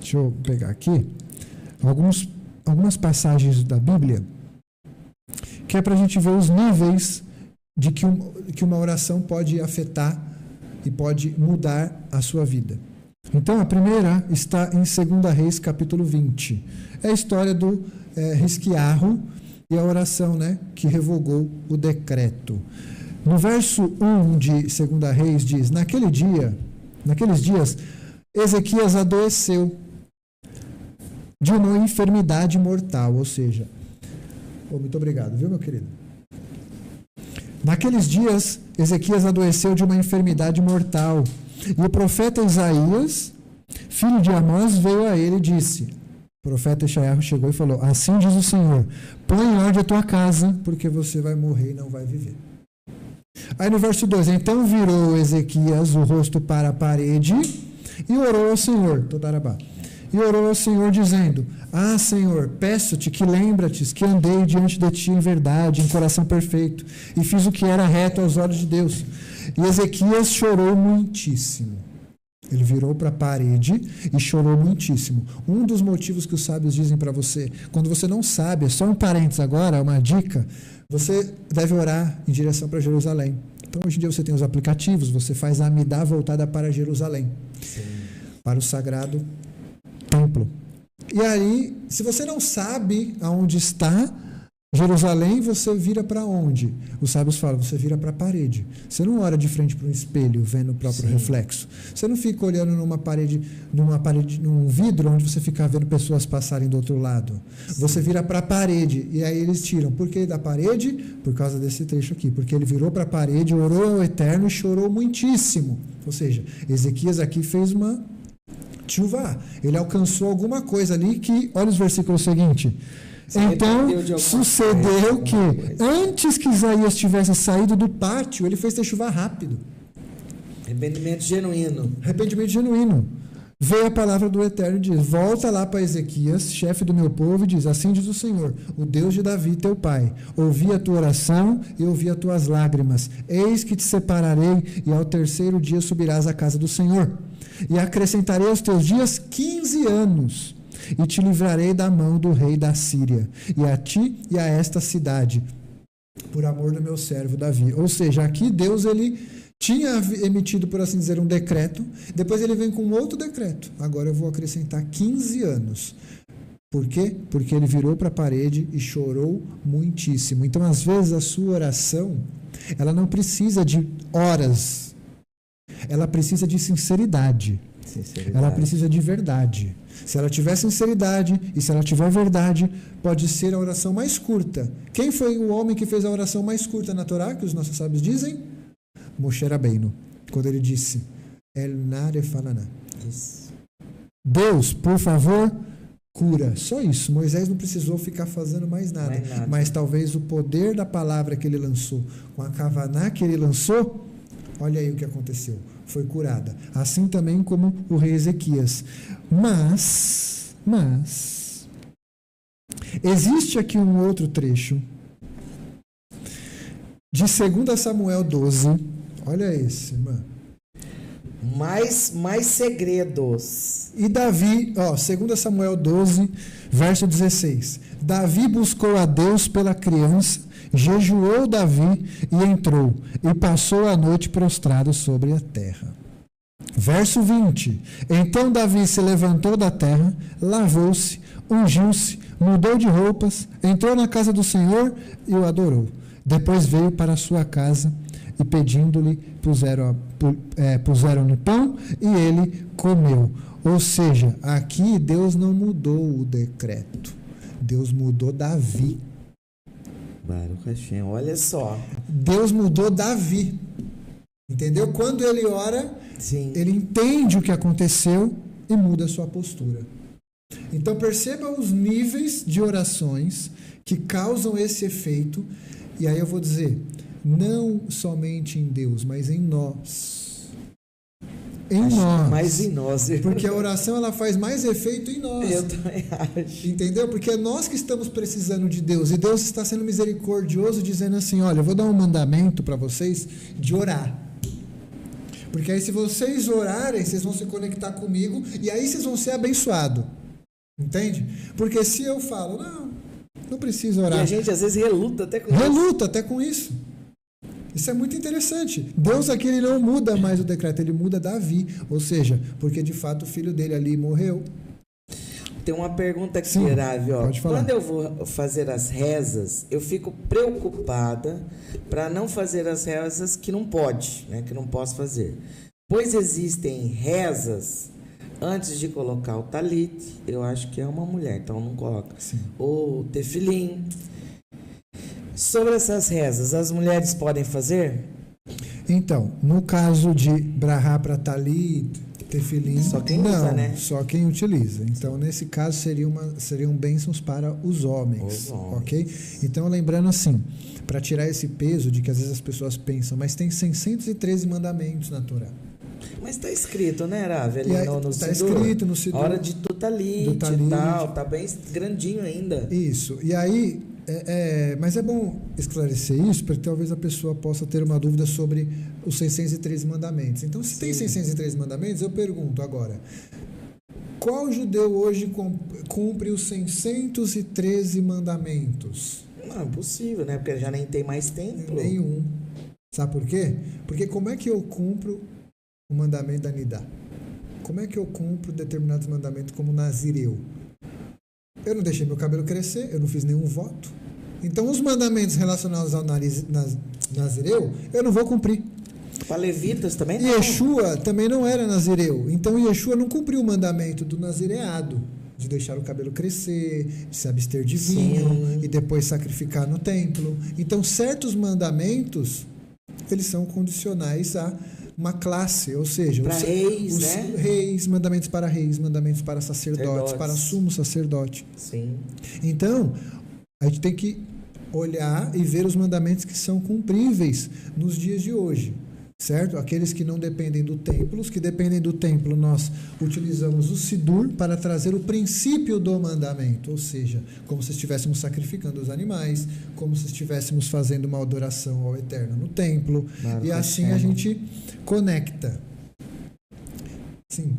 deixa eu pegar aqui. Algumas passagens da Bíblia que é para a gente ver os níveis de que uma oração pode afetar e pode mudar a sua vida. Então, a primeira está em 2 Reis, capítulo 20. É a história do Hisquiarro e a oração, né, que revogou o decreto. No verso 1 de 2 Reis diz, naqueles dias, Ezequias adoeceu de uma enfermidade mortal, ou seja... muito obrigado, viu, meu querido? Naqueles dias, Ezequias adoeceu de uma enfermidade mortal. E o profeta Isaías, filho de Amós, veio a ele e disse... O profeta Ishaías chegou e falou, assim diz o Senhor, põe em ordem a tua casa, porque você vai morrer e não vai viver. Aí no verso 2, então virou Ezequias o rosto para a parede e orou ao Senhor, Todarabá. E orou ao Senhor dizendo, Senhor, peço-te que lembra-te que andei diante de ti em verdade, em coração perfeito, e fiz o que era reto aos olhos de Deus. E Ezequias chorou muitíssimo. Ele virou para a parede e chorou muitíssimo. Um dos motivos que os sábios dizem para você, quando você não sabe, é só um parênteses agora, uma dica, você deve orar em direção para Jerusalém. Então hoje em dia você tem os aplicativos, você faz a Amidá voltada para Jerusalém, para o sagrado templo. E aí, se você não sabe aonde está, Jerusalém, você vira para onde? Os sábios falam, você vira para a parede. Você não ora de frente para um espelho, vendo o próprio reflexo. Você não fica olhando num vidro onde você fica vendo pessoas passarem do outro lado. Sim. Você vira para a parede. E aí eles tiram. Por que da parede? Por causa desse trecho aqui. Porque ele virou para a parede, orou ao Eterno e chorou muitíssimo. Ou seja, Ezequias aqui fez uma tchuvá. Ele alcançou alguma coisa ali que... Olha os versículos seguintes. Então, sucedeu que, antes que Isaías tivesse saído do pátio, ele fez chuva rápido. Arrependimento genuíno. Arrependimento genuíno. Veio a palavra do Eterno e diz, volta lá para Ezequias, chefe do meu povo, e diz, assim diz o Senhor, o Deus de Davi, teu pai, ouvi a tua oração e ouvi as tuas lágrimas. Eis que te separarei e ao terceiro dia subirás à casa do Senhor. E acrescentarei aos teus dias 15 anos. E te livrarei da mão do rei da Síria, e a ti e a esta cidade, por amor do meu servo Davi. Ou seja, aqui Deus ele tinha emitido, por assim dizer, um decreto, depois ele vem com outro decreto. Agora eu vou acrescentar 15 anos. Por quê? Porque ele virou para a parede e chorou muitíssimo. Então, às vezes, a sua oração, ela não precisa de horas, ela precisa de sinceridade. Ela precisa de verdade. Se ela tiver sinceridade e se ela tiver verdade, pode ser a oração mais curta. Quem foi o homem que fez a oração mais curta na Torá, que os nossos sábios dizem? Moshe Rabbeinu, quando ele disse El Nare Falaná. Deus, por favor, cura. Só isso. Moisés não precisou ficar fazendo mais nada. Mas talvez o poder da palavra que ele lançou, com a kavaná que ele lançou, olha aí o que aconteceu. Foi curada. Assim também como o rei Ezequias. Mas, existe aqui um outro trecho de 2 Samuel 12. Olha esse, irmã. Mais segredos. E Davi, 2 Samuel 12, verso 16. Davi buscou a Deus pela criança, jejuou Davi e entrou, e passou a noite prostrado sobre a terra. Verso 20. Então Davi se levantou da terra, lavou-se, ungiu-se, mudou de roupas, entrou na casa do Senhor e o adorou. Depois veio para a sua casa e pedindo-lhe puseram-lhe pão e ele comeu. Ou seja, aqui Deus não mudou o decreto. Deus mudou Davi. Baruch Hashem, olha só. Deus mudou Davi. Entendeu? Quando ele ora, sim, ele entende o que aconteceu e muda a sua postura. Então perceba os níveis de orações que causam esse efeito. E aí eu vou dizer, não somente em Deus, mas em nós. Mais em nós. Porque a oração ela faz mais efeito em nós. Eu também acho. Entendeu? Porque é nós que estamos precisando de Deus. E Deus está sendo misericordioso, dizendo assim, olha, eu vou dar um mandamento para vocês de orar. Porque aí se vocês orarem, vocês vão se conectar comigo e aí vocês vão ser abençoados. Entende? Porque se eu falo, não preciso orar. E a gente às vezes reluta até com isso. Isso é muito interessante. Deus aqui ele não muda mais o decreto, ele muda Davi. Ou seja, porque de fato o filho dele ali morreu. Tem uma pergunta aqui, Sim, Ravi. pode falar. Quando eu vou fazer as rezas, eu fico preocupada para não fazer as rezas que não pode, né, que não posso fazer. Pois existem rezas, antes de colocar o talit, eu acho que é uma mulher, então não coloca. Sim. O tefilim. Sobre essas rezas, as mulheres podem fazer? Então, no caso de brahá para talit, tefilim, só quem usa, né? Só quem utiliza. Então, nesse caso, seriam bênçãos para os homens. Ok? Então, lembrando assim, para tirar esse peso de que às vezes as pessoas pensam, mas tem 613 mandamentos na Torá. Mas está escrito, né, Ravi? Está escrito no Sidur. Hora de talit e tal, tá bem grandinho ainda. Isso. E aí, mas é bom esclarecer isso, porque talvez a pessoa possa ter uma dúvida sobre os 613 mandamentos. Então, se tem 613 mandamentos, eu pergunto agora, qual judeu hoje cumpre os 613 mandamentos? Não, é impossível, né? Porque já nem tem mais templo. Nenhum. Sabe por quê? Porque como é que eu cumpro o mandamento da Nidá? Como é que eu cumpro determinados mandamentos como nazireu? Eu não deixei meu cabelo crescer, eu não fiz nenhum voto. Então, os mandamentos relacionados ao nazireu, eu não vou cumprir. Para levitas também não. Yeshua também não era nazireu. Então, Yeshua não cumpriu o mandamento do nazireado, de deixar o cabelo crescer, de se abster de vinho e depois sacrificar no templo. Então, certos mandamentos, eles são condicionais a uma classe, ou seja, para reis, né? Reis, mandamentos para sacerdotes, para sumo sacerdote. Sim. Então, a gente tem que olhar e ver os mandamentos que são cumpríveis nos dias de hoje, certo? Aqueles que não dependem do templo, os que dependem do templo, nós utilizamos o Sidur para trazer o princípio do mandamento, ou seja, como se estivéssemos sacrificando os animais, como se estivéssemos fazendo uma adoração ao Eterno no templo, e assim a gente conecta. Sim,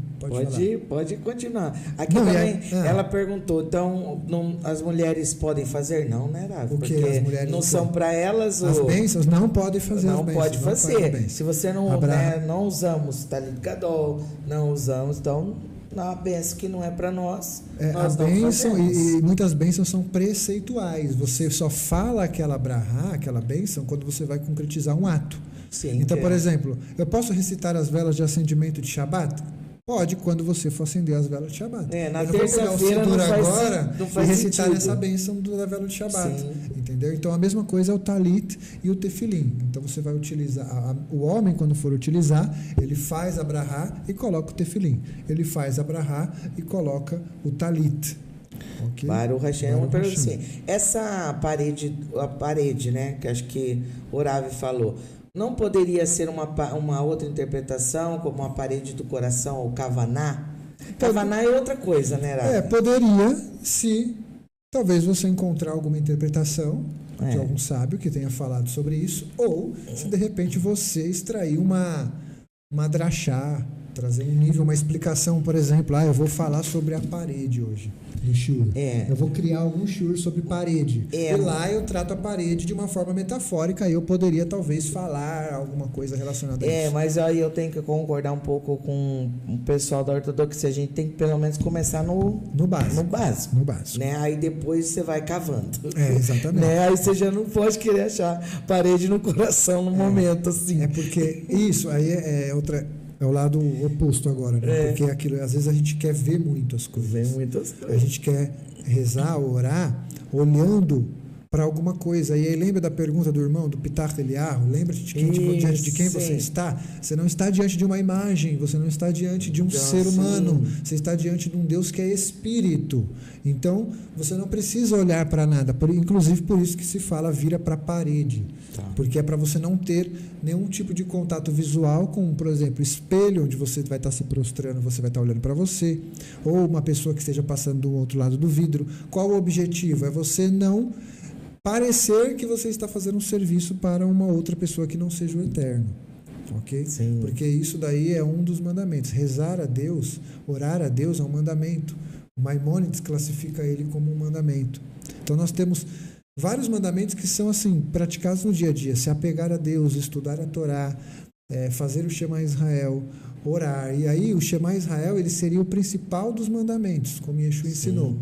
pode continuar. Aqui não, também ela perguntou, então as mulheres podem fazer? Não, né, Rafa? O que as mulheres não são para elas? As bênçãos não podem fazer não as bênçãos. Pode fazer. Se você não usamos talit gadol, não usamos, então a bênção que não é para nós, nós a bênção e muitas bênçãos são preceituais. Você só fala aquela brahá, aquela bênção, quando você vai concretizar um ato. Sim, então, por exemplo, eu posso recitar as velas de acendimento de Shabat? Pode, quando você for acender as velas de Shabat. Na terça-feira não faz e recitar sentido. Essa bênção da vela de Shabat. Sim. Entendeu? Então, a mesma coisa é o talit e o tefilim. Então, você vai utilizar, o homem, quando for utilizar, ele faz a brahá e coloca o tefilim. Ele faz a brahá e coloca o talit. Okay? Baruch Hashem, uma pergunta assim. Essa parede, né, que acho que o Ravi falou, não poderia ser uma outra interpretação, como a parede do coração, ou Kavaná? Kavaná é outra coisa, né, Ravi? Poderia, se talvez você encontrar alguma interpretação de algum sábio que tenha falado sobre isso, ou se de repente você extrair uma drachá, trazer um nível, uma explicação, por exemplo, eu vou falar sobre a parede hoje, no shiur. Eu vou criar algum shiur sobre parede. E lá eu trato a parede de uma forma metafórica e eu poderia talvez falar alguma coisa relacionada a isso. Mas aí eu tenho que concordar um pouco com o pessoal da ortodoxia. A gente tem que pelo menos começar no básico. Né? Aí depois você vai cavando. Exatamente. Né? Aí você já não pode querer achar parede no coração no momento assim. Porque isso aí é o lado oposto agora, né? Porque aquilo, às vezes a gente quer ver muitas coisas. A gente quer rezar, orar, olhando para alguma coisa. E aí lembra da pergunta do irmão, do Pitach Eliyahu? Lembra diante de quem você está? Você não está diante de uma imagem, você não está diante de um ser humano. Você está diante de um Deus que é espírito. Então, você não precisa olhar para nada. Inclusive, por isso que se fala vira para a parede. Porque é para você não ter nenhum tipo de contato visual com, por exemplo, espelho, onde você vai estar se prostrando, você vai estar olhando para você, ou uma pessoa que esteja passando do outro lado do vidro. Qual o objetivo? É você não parecer que você está fazendo um serviço para uma outra pessoa que não seja o Eterno. Ok? Sim. Porque isso daí é um dos mandamentos. Rezar a Deus, orar a Deus é um mandamento. O Maimônides classifica ele como um mandamento. Então nós temos vários mandamentos que são assim, praticados no dia a dia. Se apegar a Deus, estudar a Torá, fazer o Shema Israel, orar. E aí o Shema Israel ele seria o principal dos mandamentos, como Yeshua ensinou.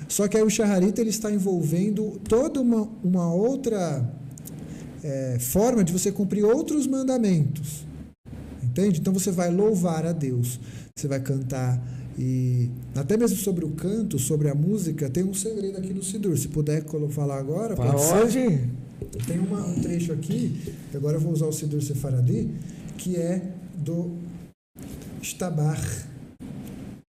Só que aí o Shaharita ele está envolvendo toda uma outra forma de você cumprir outros mandamentos. Entende? Então você vai louvar a Deus, você vai cantar. E até mesmo sobre o canto, sobre a música, tem um segredo aqui no Sidur. Se puder falar agora, pode. Tem um trecho aqui, agora eu vou usar o Sidur Sefaradi, que é do Shtabar.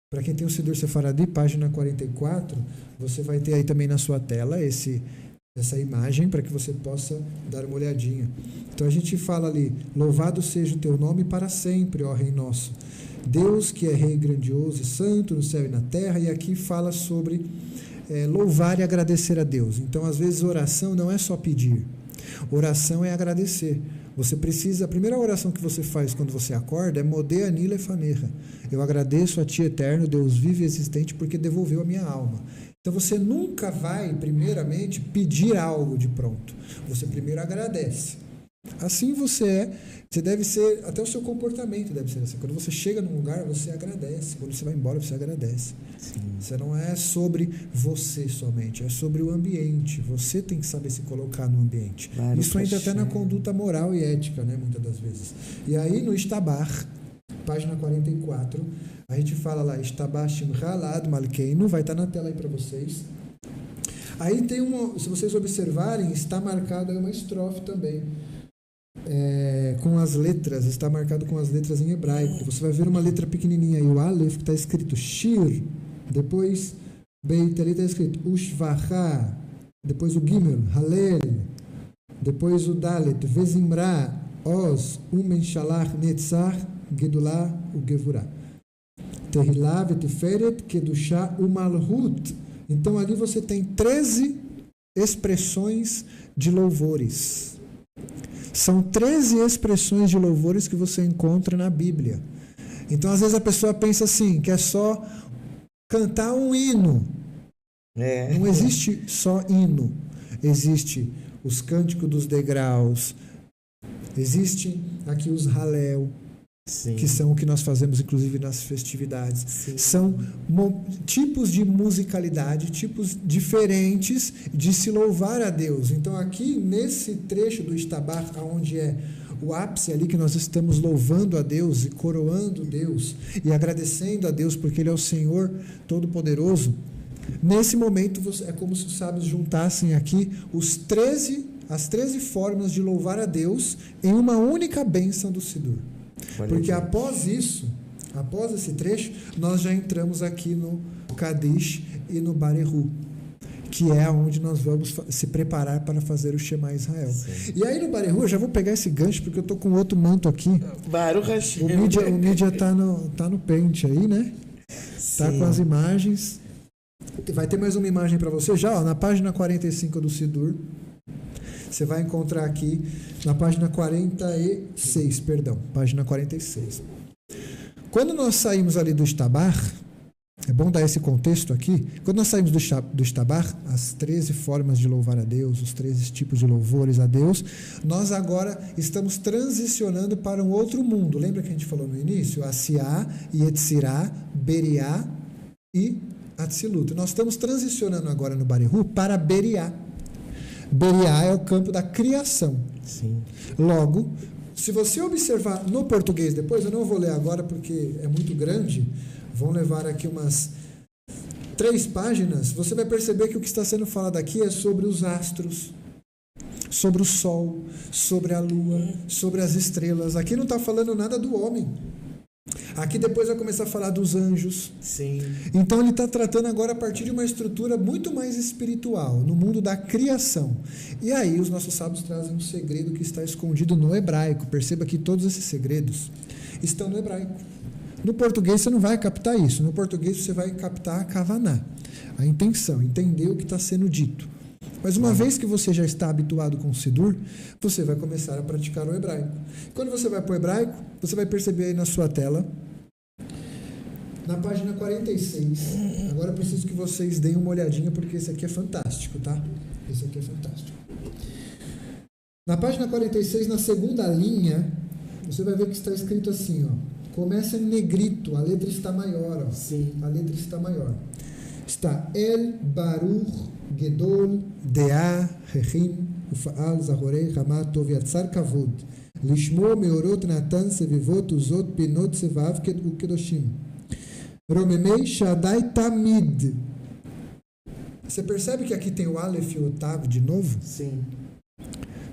Para quem tem o Sidur Sefaradi, página 44, você vai ter aí também na sua tela essa imagem para que você possa dar uma olhadinha. Então a gente fala ali, louvado seja o teu nome para sempre, ó Rei nosso. Deus que é Rei grandioso e santo no céu e na terra, e aqui fala sobre louvar e agradecer a Deus. Então, às vezes, oração não é só pedir. Oração é agradecer. Você precisa, a primeira oração que você faz quando você acorda é Modé Ani Lefanecha. Eu agradeço a Ti, Eterno, Deus vivo e existente, porque devolveu a minha alma. Então, você nunca vai, primeiramente, pedir algo de pronto. Você primeiro agradece. Assim você é. Você deve ser, até o seu comportamento deve ser assim. Quando você chega num lugar, você agradece. Quando você vai embora, você agradece. Sim. Você não é sobre você somente, é sobre o ambiente. Você tem que saber se colocar no ambiente. Claro, isso entra até na conduta moral e ética, né, muitas das vezes. E aí no Estabar, página 44, a gente fala lá, Estabar Shimchalad Malkeinu, vai estar na tela aí para vocês. Aí tem se vocês observarem, está marcada uma estrofe também. Com as letras, está marcado com as letras em hebraico. Você vai ver uma letra pequenininha aí, o Aleph, que está escrito Shir, depois Beit, ali está escrito Ushvacha, depois o Gimel, Halel, depois o Dalet, Vezimra, Oz, Umen Shalach, Netzach, Gedulah, o Gevurah. Tehillah, Vetiferet, Kedushah, o Malhut. Então ali você tem 13 expressões de louvores. São 13 expressões de louvores que você encontra na Bíblia. Então, às vezes, a pessoa pensa assim, que é só cantar um hino. Não existe só hino. Existe os cânticos dos degraus. Existe aqui os halel, Sim. que são o que nós fazemos, inclusive, nas festividades. Sim. São tipos de musicalidade, tipos diferentes de se louvar a Deus. Então, aqui, nesse trecho do Estabar, onde é o ápice ali que nós estamos louvando a Deus e coroando Deus e agradecendo a Deus porque Ele é o Senhor Todo-Poderoso, nesse momento é como se os sábios juntassem aqui as 13 formas de louvar a Deus em uma única bênção do Sidur. Porque após isso, após esse trecho, nós já entramos aqui no Kadish e no Barehu, que é onde nós vamos se preparar para fazer o Shema Israel. Sim. E aí no Barehu, eu já vou pegar esse gancho, porque eu estou com outro manto aqui. Baruch Hashem. O mídia tá no pente aí, né? Está com as imagens. Vai ter mais uma imagem para você já, ó, na página 45 do Sidur. Você vai encontrar aqui na página 46, página 46. Quando nós saímos ali do Estabar, é bom dar esse contexto aqui, quando nós saímos do Estabar, as 13 formas de louvar a Deus, os 13 tipos de louvores a Deus, nós agora estamos transicionando para um outro mundo. Lembra que a gente falou no início? Asiá, Yetzirá, Beriá e Atzilut. Nós estamos transicionando agora no Barehu para Beriá. Beriá é o campo da criação. Sim. Logo, se você observar no português depois, eu não vou ler agora porque é muito grande, vão levar aqui umas 3 páginas, você vai perceber que o que está sendo falado aqui é sobre os astros, sobre o sol, sobre a lua, sobre as estrelas. Aqui não está falando nada do homem. Aqui depois vai começar a falar dos anjos. Sim. Então ele está tratando agora a partir de uma estrutura muito mais espiritual, no mundo da criação. E aí os nossos sábios trazem um segredo que está escondido no hebraico. Perceba que todos esses segredos estão no hebraico. No português você não vai captar isso. No português você vai captar a kavaná, a intenção, entender o que está sendo dito. Mas uma vez que você já está habituado com o Sidur, você vai começar a praticar o hebraico. Quando você vai para o hebraico, você vai perceber aí na sua tela, na página 46. Agora eu preciso que vocês deem uma olhadinha, porque esse aqui é fantástico, tá? Esse aqui é fantástico. Na página 46, na segunda linha, você vai ver que está escrito assim, ó. Começa em negrito, a letra está maior, ó. Sim. A letra está maior. Está El Baruch Gedol Dea Rechim Ufaal Zahorei Hamat Tov Yatzar Kavod Lishmo Meorot Natan Sevivot Uzot Pinot Sevav Kedoshim Romemei Shaddai Tamid. Você percebe que aqui tem o Aleph e o Tav de novo? Sim.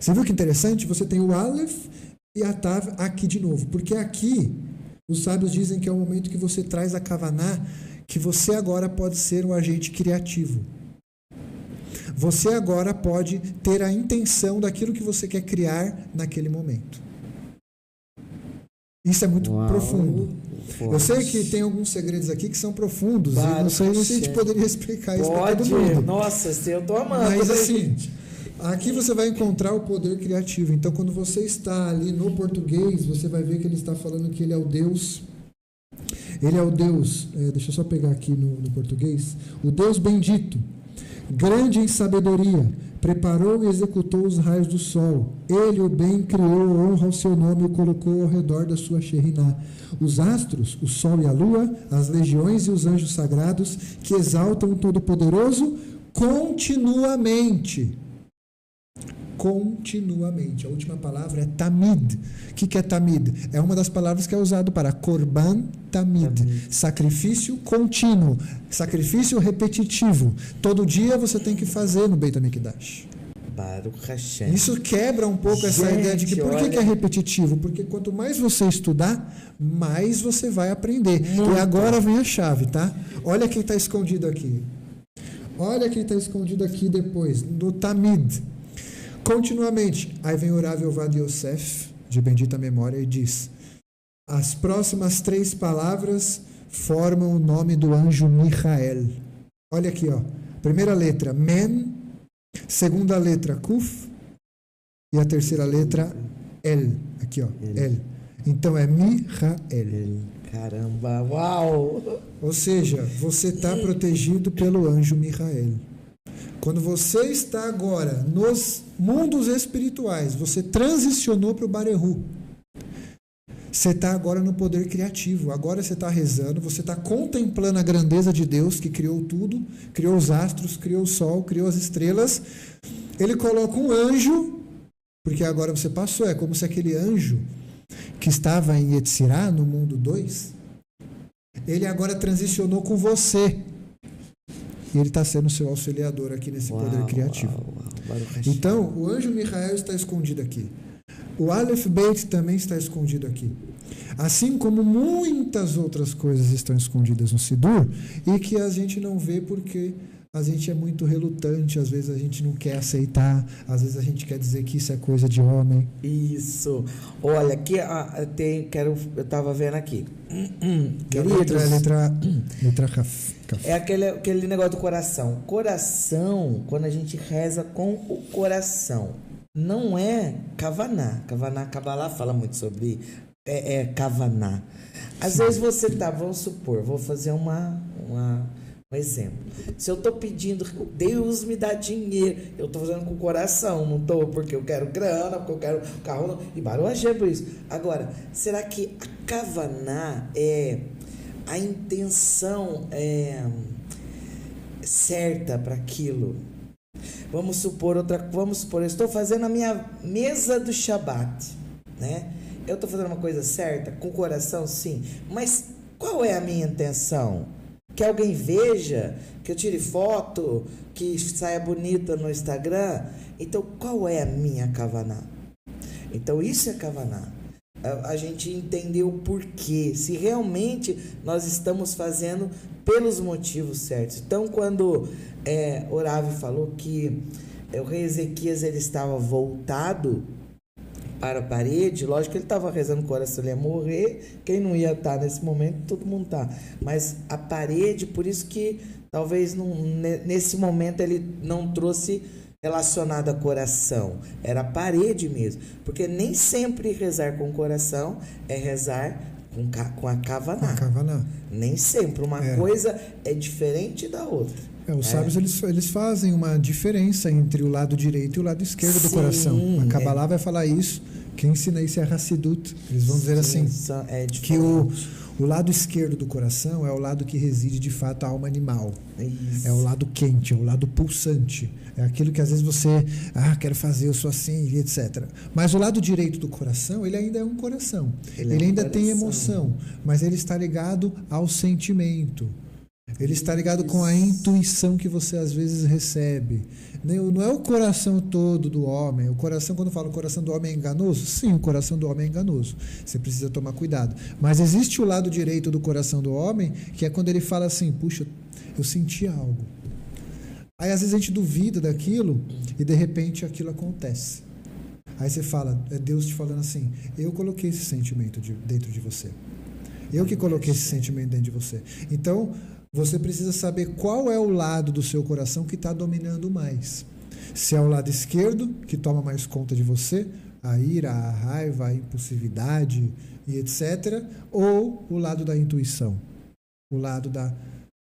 Você viu que interessante? Você tem o Aleph e a Tav aqui de novo. Porque aqui, os sábios dizem que é o momento que você traz a Kavaná, que você agora pode ser um agente criativo. Você agora pode ter a intenção daquilo que você quer criar naquele momento. Isso é muito profundo. Eu sei que tem alguns segredos aqui que são profundos, e não sei se a gente poderia explicar isso para todo mundo. Nossa, eu tô amando. Mas assim, aqui você vai encontrar o poder criativo. Então, quando você está ali no português, você vai ver que ele está falando que ele é o Deus. Ele é o Deus, deixa eu só pegar aqui no português, o Deus bendito, grande em sabedoria, Preparou e executou os raios do sol. Ele o bem criou, honra ao seu nome e o colocou ao redor da sua Sheriná. Os astros, o sol e a lua, as legiões e os anjos sagrados, que exaltam o Todo-Poderoso continuamente. Continuamente. A última palavra é tamid. O que é tamid? É uma das palavras que é usado para korban tamid. Sacrifício contínuo. Sacrifício repetitivo. Todo dia você tem que fazer no Beit HaMikdash. Baruch Hashem. Isso quebra um pouco essa ideia de que por que é repetitivo? Porque quanto mais você estudar, mais você vai aprender. E agora vem a chave, tá? Olha quem está escondido aqui. Olha quem está escondido aqui depois, no tamid. Continuamente, aí vem o Rav Ovadia Yosef, de bendita memória, e diz: as próximas 3 palavras formam o nome do anjo Michael. Olha aqui, ó. Primeira letra, Men. Segunda letra, Kuf. E a terceira letra, El. Aqui, ó, El. Então é Michael. Caramba, uau! Ou seja, você está protegido pelo anjo Michael. Quando você está agora nos mundos espirituais, você transicionou para o Barehu. Você está agora no poder criativo. Agora você está rezando, você está contemplando a grandeza de Deus, que criou tudo, criou os astros, criou o sol, criou as estrelas. Ele coloca um anjo, porque agora você passou, é como se aquele anjo que estava em Yetzirah, no mundo 2, ele agora transicionou com você. E ele está sendo seu auxiliador aqui nesse poder criativo. Então, o anjo Michael está escondido aqui. O Aleph Beit também está escondido aqui. Assim como muitas outras coisas estão escondidas no Sidur e que a gente não vê porque a gente é muito relutante, às vezes a gente não quer aceitar, às vezes a gente quer dizer que isso é coisa de homem. Isso. Olha, aqui eu estava vendo aqui. Letra Kaf. É aquele negócio do coração. Coração, quando a gente reza com o coração, não é Kavaná. Kavaná, Kabbalah fala muito sobre Kavaná. Às vezes você tá, vamos supor, vou fazer um exemplo. Se eu estou pedindo, Deus me dá dinheiro, eu estou fazendo com o coração, não estou porque eu quero grana, porque eu quero carro, e Baruch Hashem por isso. Agora, será que a Kavaná a intenção certa para aquilo? Vamos supor, eu estou fazendo a minha mesa do Shabat, né? Eu estou fazendo uma coisa certa, com o coração, sim, mas qual é a minha intenção? Que alguém veja, que eu tire foto, que saia bonita no Instagram? Então, qual é a minha Kavaná? Então, isso é Kavaná. A gente entender o porquê, se realmente nós estamos fazendo pelos motivos certos. Então, quando o Rav falou que o rei Ezequias ele estava voltado para a parede, lógico que ele estava rezando o coração, ele ia morrer, quem não ia estar nesse momento, todo mundo está. Mas a parede, por isso que talvez nesse momento ele não trouxe relacionado a coração, era a parede mesmo, porque nem sempre rezar com o coração é rezar com a Kavaná. Nem sempre, uma coisa é diferente da outra. Os sábios eles fazem uma diferença entre o lado direito e o lado esquerdo do coração. A Kabbalah vai falar isso. Quem ensina isso é a Hassidut. Eles vão dizer assim, que o lado esquerdo do coração é o lado que reside de fato a alma animal. Isso. É o lado quente, é o lado pulsante. É aquilo que às vezes você, quero fazer, eu sou assim, etc. Mas o lado direito do coração, ele ainda é um coração. Ele ainda tem emoção, mas ele está ligado ao sentimento. Ele está ligado com a intuição que você às vezes recebe. Não é o coração todo do homem. O coração, quando eu falo o coração do homem é enganoso, sim, o coração do homem é enganoso. Você precisa tomar cuidado. Mas existe o lado direito do coração do homem, que é quando ele fala assim, puxa, eu senti algo. Aí às vezes a gente duvida daquilo e de repente aquilo acontece. Aí você fala, é Deus te falando assim, eu coloquei esse sentimento dentro de você. Eu que coloquei esse sentimento dentro de você. Então, você precisa saber qual é o lado do seu coração que está dominando mais. Se é o lado esquerdo, que toma mais conta de você, a ira, a raiva, a impulsividade e etc. Ou o lado da intuição, o lado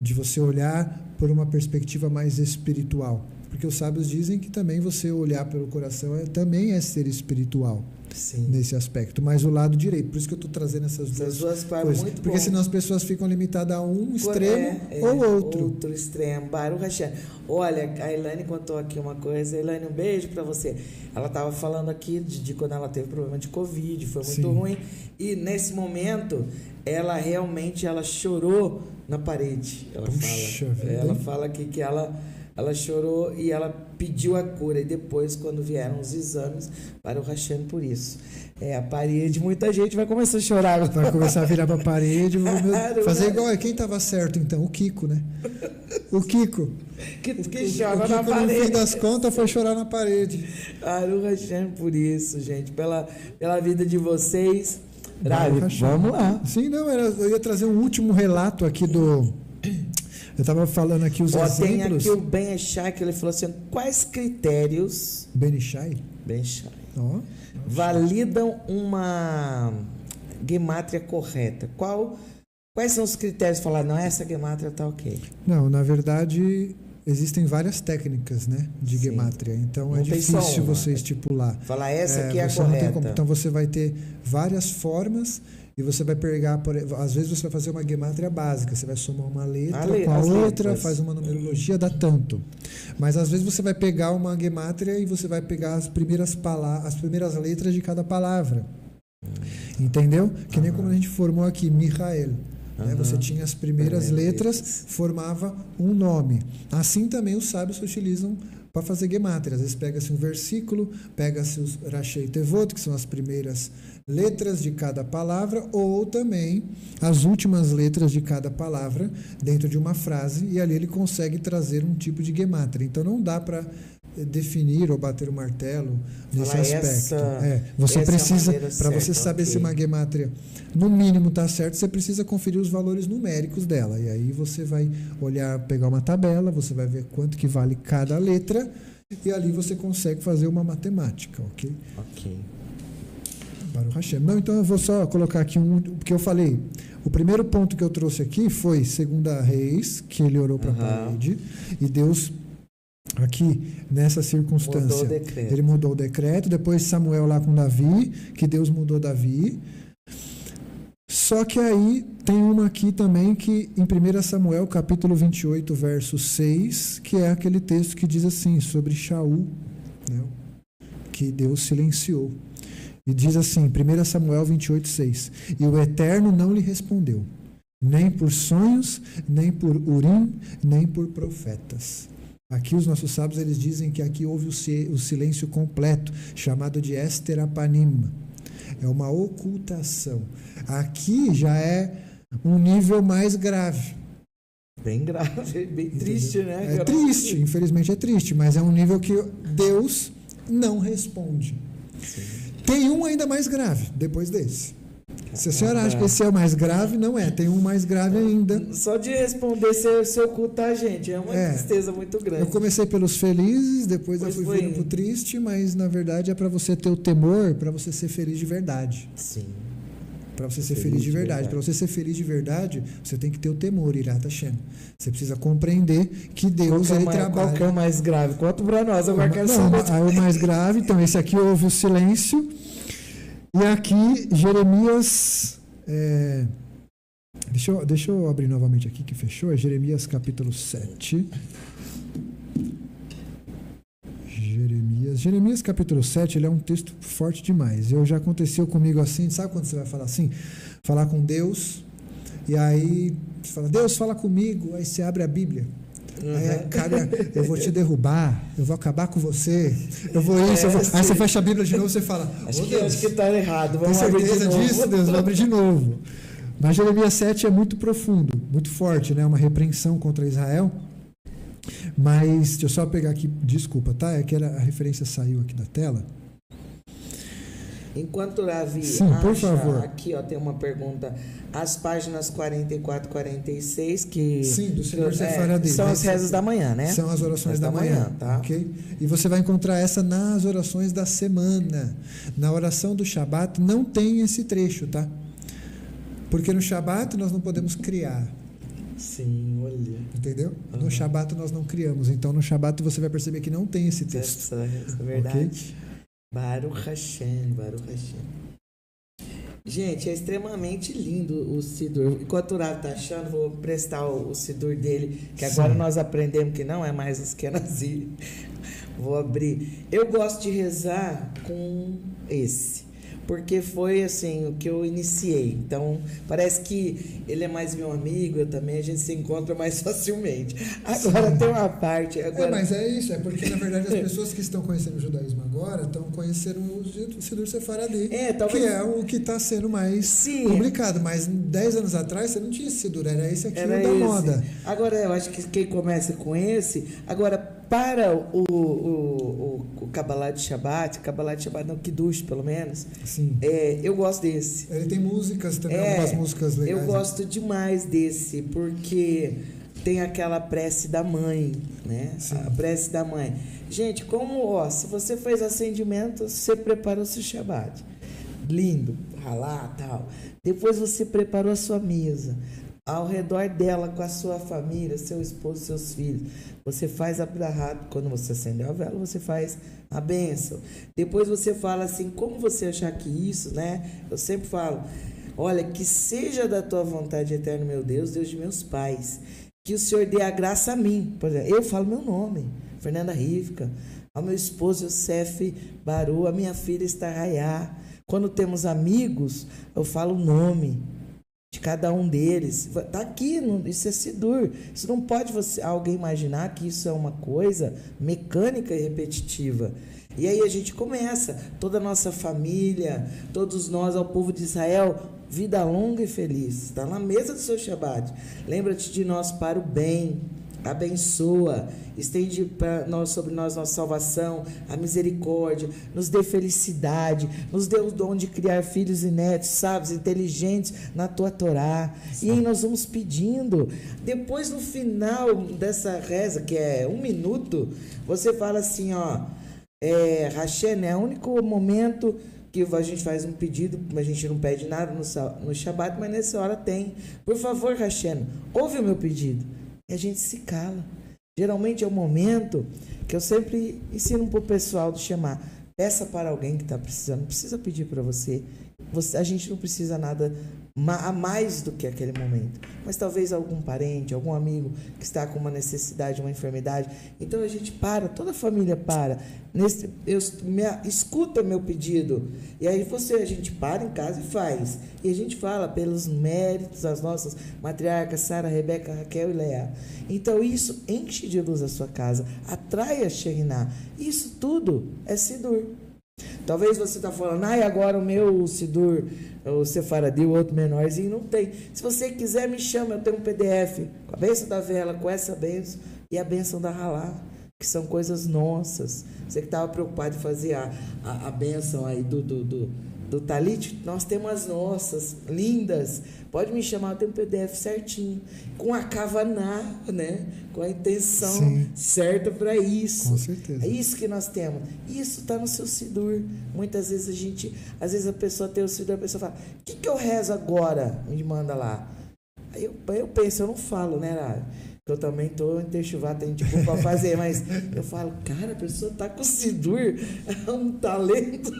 de você olhar por uma perspectiva mais espiritual. porque os sábios dizem que também você olhar pelo coração também é ser espiritual. Sim. Nesse aspecto, mas o lado direito, por isso que eu estou trazendo essas duas coisas, muito porque bom. Senão as pessoas ficam limitadas a um extremo ou outro extremo. Baruch Hashem. Olha, a Elaine contou aqui uma coisa. Elaine, um beijo para você. Ela estava falando aqui de quando ela teve problema de Covid, foi muito ruim, e nesse momento ela realmente chorou na parede. Ela fala aqui que ela chorou e ela pediu a cura. E depois, quando vieram os exames, para o Hashem por isso. A parede, muita gente vai começar a chorar. Vai começar a virar para a parede. Fazer igual. Quem estava certo, então? O Kiko, né? O Kiko. Que chora na parede. No fim das contas, foi chorar na parede. Para o Hashem por isso, gente. Pela vida de vocês. Vamos lá. Sim, não, eu ia trazer um último relato aqui do... Eu estava falando aqui os exemplos. Tem aqui o Ben Ishai, que ele falou assim, quais critérios... Ben Ishai? Ben Ishai. Validam uma gemátria correta? Quais são os critérios? Falar, não, essa gemátria está ok. Não, na verdade, existem várias técnicas, né, de gemátria. Então, não é difícil você estipular. Falar, essa aqui é a correta. Então, você vai ter várias formas... E você vai pegar, às vezes você vai fazer uma gemátria básica, você vai somar uma letra com a outra, faz uma numerologia, dá tanto. Mas às vezes você vai pegar uma gemátria e você vai pegar as primeiras letras de cada palavra. Entendeu? Que nem como a gente formou aqui, Michael. Né? Você tinha as primeiras letras, formava um nome. Assim também os sábios se utilizam para fazer gemátria. Às vezes pega-se um versículo, pega-se os Rashei Tevot, que são as primeiras letras de cada palavra, ou também as últimas letras de cada palavra dentro de uma frase, e ali ele consegue trazer um tipo de gemátria. Então não dá para definir ou bater o martelo nesse aspecto. Você precisa, para você saber se uma gemátria no mínimo está certo, você precisa conferir os valores numéricos dela. E aí você vai olhar, pegar uma tabela, você vai ver quanto que vale cada letra, e ali você consegue fazer uma matemática, ok? Ok. Baruch Hashem. Não, então eu vou só colocar aqui porque eu falei. O primeiro ponto que eu trouxe aqui foi 2 Reis, que ele orou para a parede, e Deus, aqui, nessa circunstância, ele mudou o decreto. Depois Samuel lá com Davi, que Deus mudou Davi. Só que aí tem uma aqui também que em 1 Samuel, capítulo 28, verso 6, que é aquele texto que diz assim, sobre Shaul, né, que Deus silenciou. E diz assim, 1 Samuel 28, 6, e o Eterno não lhe respondeu, nem por sonhos, nem por Urim, nem por profetas. Aqui os nossos sábios, eles dizem que aqui houve o silêncio completo, chamado de Ester Apanim. É uma ocultação. Aqui já é um nível mais grave. Bem grave, bem triste, né? É triste, infelizmente é triste, mas é um nível que Deus não responde. Sim. Tem um ainda mais grave, depois desse. Se a senhora acha que esse é o mais grave, não é. Tem um mais grave ainda. Só de responder se ocultar, gente, é uma tristeza muito grande. Eu comecei pelos felizes, depois eu fui vindo pro triste, mas na verdade é para você ter o temor, para você ser feliz de verdade. Sim. Para você ser feliz de verdade. Para você ser feliz de verdade, você tem que ter o temor, Irat Hashem. Você precisa compreender que Deus trabalha. Qual que é o mais grave? Conta para nós, agora quero saber. O mais grave, então, esse aqui houve o silêncio. E aqui, Jeremias... Deixa eu abrir novamente aqui, que fechou. É Jeremias capítulo 7. Jeremias capítulo 7, ele é um texto forte demais. Já aconteceu comigo assim, sabe quando você vai falar assim? Falar com Deus, e aí você fala, Deus, fala comigo, aí você abre a Bíblia. Aí, cara, eu vou te derrubar, eu vou acabar com você, eu vou isso, eu vou... Aí você fecha a Bíblia de novo e você fala, acho que está errado, vamos abrir de novo. Tem certeza disso, Deus? Vamos abrir de novo. Mas Jeremias 7 é muito profundo, muito forte, né? Uma repreensão contra Israel. Mas, deixa eu só pegar aqui, desculpa, tá? É que a referência saiu aqui da tela. Enquanto Ravi por favor. Aqui tem uma pergunta. As páginas 44 e 46, que do Senhor Sefaradim, são as rezas da manhã, né? São as orações da manhã, tá? Okay? E você vai encontrar essa nas orações da semana. Na oração do Shabat não tem esse trecho, tá? Porque no Shabat nós não podemos criar. Sim, olha. Entendeu? No Shabat nós não criamos. Então no Shabat você vai perceber que não tem esse texto. Essa é verdade. Ok? Baruch Hashem, Baruch Hashem. Gente, é extremamente lindo o Sidur. Enquanto o Rav tá achando, vou prestar o Sidur dele, que agora Sim. nós aprendemos que não é mais os Kenazir. Vou abrir. Eu gosto de rezar com esse, porque foi assim o que eu iniciei. Então, parece que ele é mais meu amigo, eu também, a gente se encontra mais facilmente. Agora tem uma parte. Agora... mas é isso, é porque na verdade as pessoas que estão conhecendo o judaísmo agora estão conhecendo o Sidur Sefaradi, talvez... que é o que está sendo mais publicado. Mas 10 anos atrás você não tinha esse Sidur, era esse aqui da moda. Agora eu acho que quem começa com esse, agora para o Kabbalah de Shabbat não, Kiddush pelo menos, sim. Eu gosto desse. Ele tem músicas também, algumas músicas legais. Eu gosto demais desse, porque tem aquela prece da mãe, né? Sim. A prece da mãe. Gente, se você fez acendimento, você preparou seu Shabbat. Lindo, ralar, tal. Depois você preparou a sua mesa. Ao redor dela, com a sua família, seu esposo, seus filhos. Você faz a brahá, quando você acendeu a vela, você faz a bênção. Depois você fala assim, como você achar que isso, né? Eu sempre falo, olha, que seja da tua vontade eterna, meu Deus, Deus de meus pais, que o Senhor dê a graça a mim. Por exemplo, eu falo meu nome, Fernanda Rivka, ao meu esposo Yosef Baru, a minha filha Estarraiá. Quando temos amigos, eu falo o nome de cada um deles. Está aqui, isso é Sidur. Isso não pode alguém imaginar que isso é uma coisa mecânica e repetitiva. E aí a gente começa, toda a nossa família, todos nós, ao povo de Israel, vida longa e feliz. Está na mesa do seu Shabbat. Lembra-te de nós para o bem. Abençoa, estende sobre nós nossa salvação, a misericórdia, nos dê felicidade, nos dê o dom de criar filhos e netos, sábios, inteligentes na tua Torá. Sim. E aí nós vamos pedindo. Depois, no final dessa reza, que é 1 minuto, você fala assim, Hashem, é o único momento que a gente faz um pedido, a gente não pede nada no Shabbat, mas nessa hora tem. Por favor, Hashem, ouve o meu pedido. E a gente se cala. Geralmente é o momento que eu sempre ensino para o pessoal de chamar. Peça para alguém que está precisando. Não precisa pedir para você. A gente não precisa nada a mais do que aquele momento. Mas talvez algum parente, algum amigo que está com uma necessidade, uma enfermidade. Então a gente para, toda a família para. Escuta meu pedido. E aí a gente para em casa e faz. E a gente fala pelos méritos das nossas matriarcas, Sara, Rebeca, Raquel e Leá. Então isso enche de luz a sua casa. Atrai a Shekhinah. Isso tudo é Sidur. Talvez você está falando, agora o meu Sidur, o Sefaradi, o outro menorzinho, não tem. Se você quiser, me chama, eu tenho um PDF com a bênção da vela, com essa bênção e a bênção da Halá, que são coisas nossas. Você que estava preocupado em fazer a bênção aí do Talit, nós temos as nossas, lindas. Pode me chamar, eu tenho um PDF certinho, com a Kavaná, né? Com a intenção Sim. certa para isso. Com certeza. É isso que nós temos. Isso está no seu Sidur. Muitas vezes a pessoa tem o Sidur, a pessoa fala, o que eu rezo agora? Me manda lá. Aí eu penso, eu não falo, né, Lara? Eu também estou em Techuvá, tem tipo para fazer, mas eu falo, cara, a pessoa está com o Sidur, é um talento.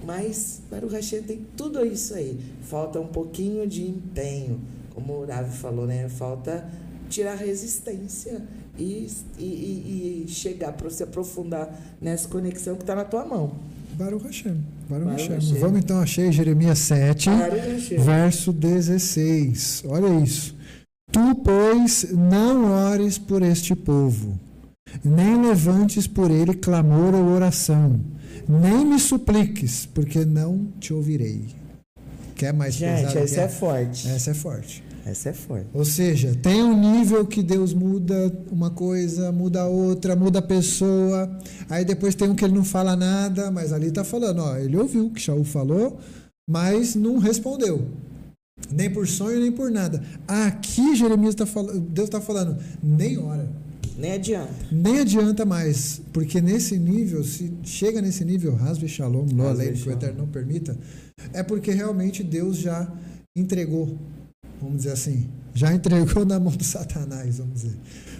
Mas Baruch Hashem tem tudo isso aí. Falta um pouquinho de empenho, como o Rav falou, né? Falta tirar resistência e chegar para se aprofundar nessa conexão que está na tua mão. Baruch Hashem. Vamos então achei Jeremias 7, verso 16. Olha isso. Tu, pois, não ores por este povo, nem levantes por ele clamor ou oração, nem me supliques, porque não te ouvirei. Quer mais pesado? Gente, essa é forte. Essa é forte. Essa é forte. Ou seja, tem um nível que Deus muda uma coisa, muda outra, muda a pessoa. Aí depois tem um que ele não fala nada, mas ali está falando, ele ouviu o que Shaul falou, mas não respondeu. Nem por sonho, nem por nada. Aqui Jeremias Deus está falando, nem ora. Nem adianta. Nem adianta mais, porque nesse nível, se chega nesse nível, Hasbe Shalom, Lo Alei, que o Eterno não permita, é porque realmente Deus já entregou vamos dizer assim, já entregou na mão do Satanás, vamos dizer.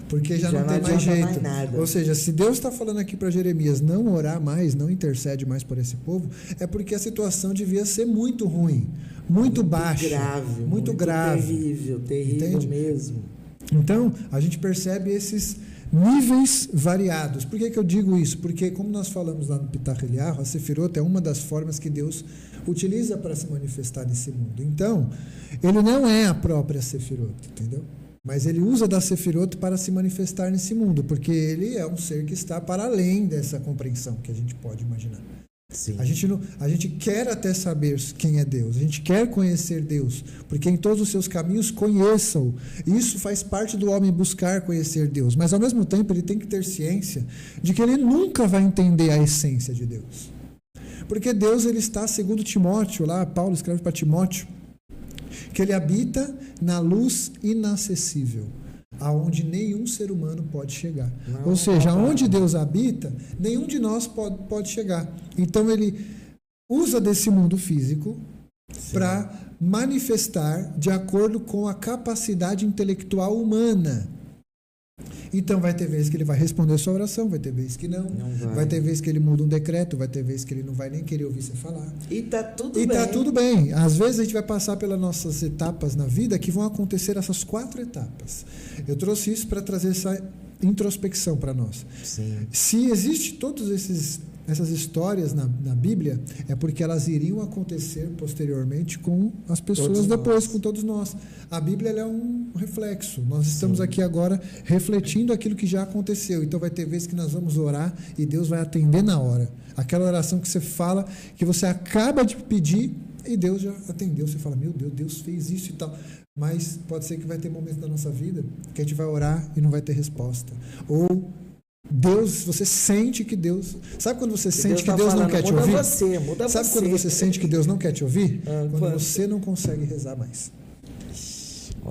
Porque já não tem mais jeito. Mais nada. Ou seja, se Deus está falando aqui para Jeremias não orar mais, não intercede mais por esse povo, é porque a situação devia ser muito ruim, muito baixa. Grave, muito grave. Terrível Entende? mesmo. Então, a gente percebe esses níveis variados. Por que eu digo isso? Porque, como nós falamos lá no Pitach Eliyahu, a Sefirot é uma das formas que Deus utiliza para se manifestar nesse mundo. Então, ele não é a própria Sefirot, entendeu? Mas ele usa da Sefirot para se manifestar nesse mundo, porque ele é um ser que está para além dessa compreensão que a gente pode imaginar. Sim. A gente quer até saber quem é Deus, a gente quer conhecer Deus, porque em todos os seus caminhos conheçam. Isso faz parte do homem buscar conhecer Deus, mas ao mesmo tempo ele tem que ter ciência de que ele nunca vai entender a essência de Deus. Porque Deus, ele está, segundo Timóteo, lá Paulo escreve para Timóteo, que ele habita na luz inacessível, aonde nenhum ser humano pode chegar. Ou seja, aonde Deus habita, nenhum de nós pode chegar. Então ele usa desse mundo físico para manifestar de acordo com a capacidade intelectual humana. Então vai ter vezes que ele vai responder a sua oração, vai ter vezes que não vai ter vezes que ele muda um decreto, vai ter vezes que ele não vai nem querer ouvir você falar. E tá tudo bem. E tá tudo bem. Às vezes a gente vai passar pelas nossas etapas na vida que vão acontecer essas 4 etapas. Eu trouxe isso para trazer essa introspecção para nós. Sim. Se existe todos essas histórias na Bíblia, é porque elas iriam acontecer posteriormente com as pessoas depois, com todos nós. A Bíblia ela é um reflexo. Nós estamos aqui agora refletindo aquilo que já aconteceu. Então vai ter vezes que nós vamos orar e Deus vai atender na hora. Aquela oração que você fala, que você acaba de pedir e Deus já atendeu. Você fala, meu Deus, Deus fez isso e tal. Mas pode ser que vai ter momentos da nossa vida que a gente vai orar e não vai ter resposta. Ou Deus, você sente que Deus... Sabe quando você sente que Deus não quer te ouvir? Sabe quando você sente que Deus não quer te ouvir? Quando você não consegue rezar mais.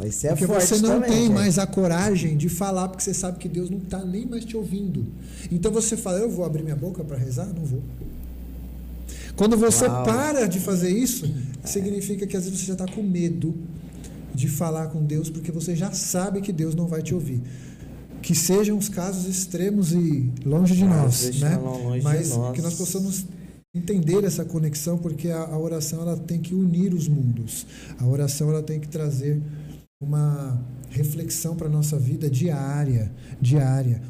Isso é porque forte você não também, tem mais a coragem de falar, porque você sabe que Deus não está nem mais te ouvindo. Então você fala, eu vou abrir minha boca para rezar? Não vou. Quando você para de fazer isso, significa que às vezes você já está com medo de falar com Deus, porque você já sabe que Deus não vai te ouvir. Que sejam os casos extremos e longe de nós, né? Mas que nós possamos entender essa conexão, porque a oração ela tem que unir os mundos. A oração ela tem que trazer uma reflexão para a nossa vida diária.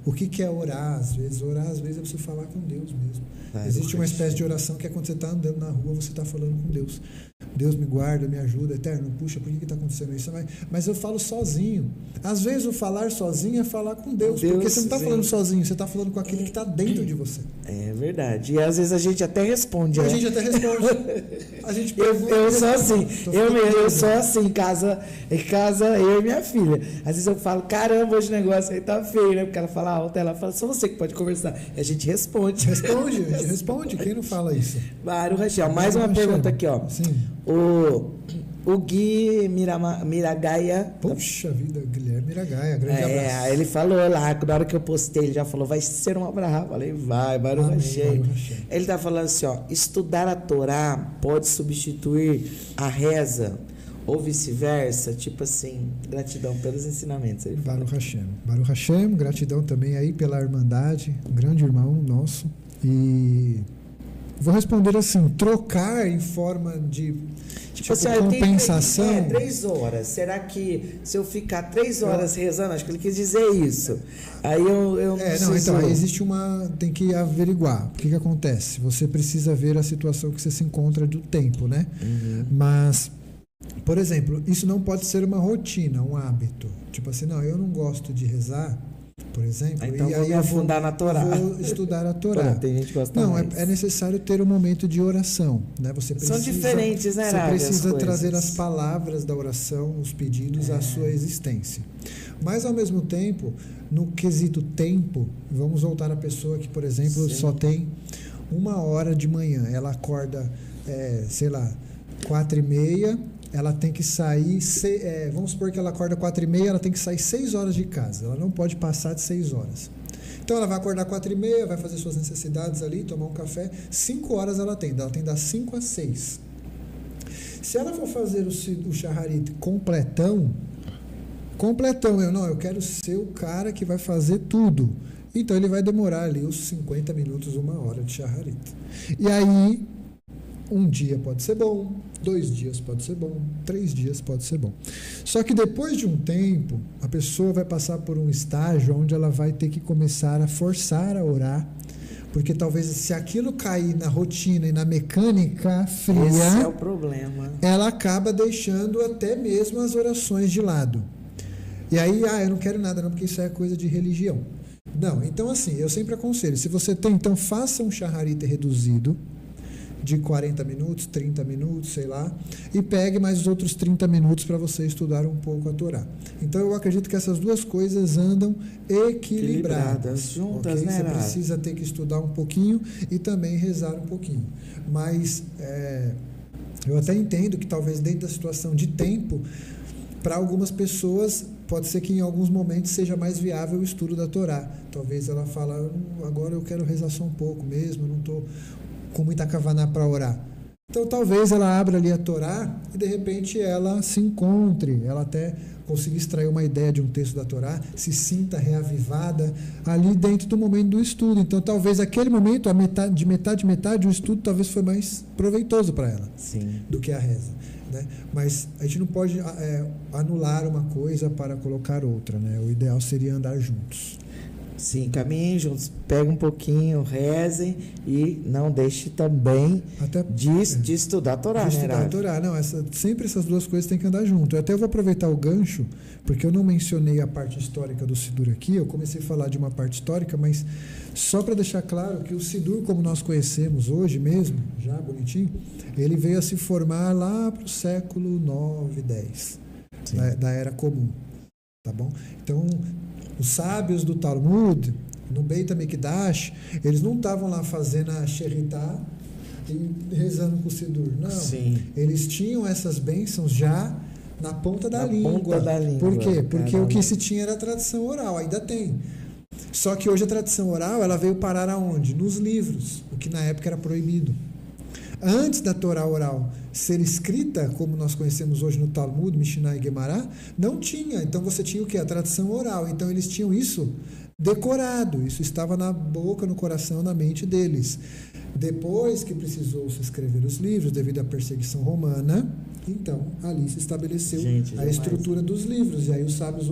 O que é orar às vezes? Orar às vezes é você falar com Deus mesmo. Existe uma espécie de oração que é quando você está andando na rua, você está falando com Deus. Deus me guarda, me ajuda, eterno, puxa, por que está acontecendo isso? Mas eu falo sozinho. Às vezes o falar sozinho é falar com Deus, porque você não está falando sozinho, você está falando com aquele que está dentro de você. É verdade. E às vezes a gente até responde. A gente pergunta. Eu sou assim. Eu sou assim, em casa eu e minha filha. Às vezes eu falo, caramba, hoje o negócio aí tá feio, né? Porque ela fala alto, ela fala, só você que pode conversar. E a gente responde. A gente responde. Quem não fala isso? Baruch Hashem. Mais uma pergunta aqui, ó. Sim. O Gui Miragaia. Puxa vida, Guilherme Miragaia, grande abraço. Ele falou lá, na hora que eu postei, ele já falou, vai ser uma brava. Falei, vai, Baruch Hashem. Ele tá falando assim, ó, estudar a Torá pode substituir a reza ou vice-versa, tipo assim, gratidão pelos ensinamentos. Baruch Hashem, gratidão também aí pela irmandade, um grande irmão nosso. E vou responder assim, trocar em forma de tipo assim, compensação. 3 horas. Será que se eu ficar 3 horas rezando, acho que ele quis dizer isso. Aí eu não preciso... Então, aí existe tem que averiguar. O que acontece? Você precisa ver a situação que você se encontra do tempo, né? Uhum. Mas, por exemplo, isso não pode ser uma rotina, um hábito. Tipo assim, não, eu não gosto de rezar, por exemplo, então e vou aí me afundar na Torá. Vou estudar a Torá. Tem gente que gosta Não, mais. é necessário ter um momento de oração, né? Você precisa, são diferentes, né, Você precisa trazer as palavras da oração, os pedidos à sua existência. Mas, ao mesmo tempo, no quesito tempo, vamos voltar à pessoa que, por exemplo, só tem 1 hora de manhã. Ela acorda, 4h30, ela tem que sair, vamos supor que ela acorda 4h30, ela tem que sair 6 horas de casa, ela não pode passar de 6 horas. Então ela vai acordar 4h30, vai fazer suas necessidades ali, tomar um café, 5 horas ela tem das 5 às 6. Se ela for fazer o Shaharit completão, eu quero ser o cara que vai fazer tudo. Então ele vai demorar ali os 50 minutos, 1 hora de Shaharit. E aí, um dia pode ser bom, 2 dias pode ser bom, 3 dias pode ser bom. Só que depois de um tempo, a pessoa vai passar por um estágio onde ela vai ter que começar a forçar a orar, porque talvez se aquilo cair na rotina e na mecânica fria, esse é o problema. Ela acaba deixando até mesmo as orações de lado. E aí, eu não quero nada não, porque isso é coisa de religião. Não, então assim, eu sempre aconselho, se você tem, então faça um Shaharit reduzido, de 40 minutos, 30 minutos, sei lá, e pegue mais os outros 30 minutos para você estudar um pouco a Torá. Então eu acredito que essas duas coisas andam equilibradas juntas, okay? Né? Você precisa ter que estudar um pouquinho e também rezar um pouquinho. Mas eu até entendo que talvez dentro da situação de tempo, para algumas pessoas pode ser que em alguns momentos seja mais viável o estudo da Torá. Talvez ela fala, agora eu quero rezar só um pouco mesmo, eu não estou com muita kavaná para orar. Então talvez ela abra ali a Torá e de repente ela se encontre, ela até consiga extrair uma ideia de um texto da Torá, se sinta reavivada ali dentro do momento do estudo. Então talvez aquele momento, a metade, o estudo talvez foi mais proveitoso para ela. Sim. Do que a reza. Né? Mas a gente não pode anular uma coisa para colocar outra, né? O ideal seria andar juntos. Sim, caminhem juntos, peguem um pouquinho, rezem e não deixe também de estudar a Torá, de estudar a Torá. Não, sempre essas duas coisas têm que andar junto. Eu vou aproveitar o gancho, porque eu não mencionei a parte histórica do Sidur aqui, eu comecei a falar de uma parte histórica, mas só para deixar claro que o Sidur, como nós conhecemos hoje mesmo, já bonitinho, ele veio a se formar lá para o século 9, 10, da Era Comum. Tá bom? Então, os sábios do Talmud, no Beit HaMikdash, eles não estavam lá fazendo a Sheritá e rezando com o Sidur. Não. Sim. Eles tinham essas bênçãos já na ponta da língua. Por quê? Porque o que se tinha era a tradição oral, ainda tem. Só que hoje a tradição oral, ela veio parar aonde? Nos livros, o que na época era proibido. Antes da Torá oral ser escrita, como nós conhecemos hoje no Talmud, Mishnah e Gemara, não tinha. Então você tinha o quê? A tradição oral. Então eles tinham isso decorado. Isso estava na boca, no coração, na mente deles. Depois que precisou se escrever os livros, devido à perseguição romana, então ali se estabeleceu a estrutura dos livros. E aí os sábios,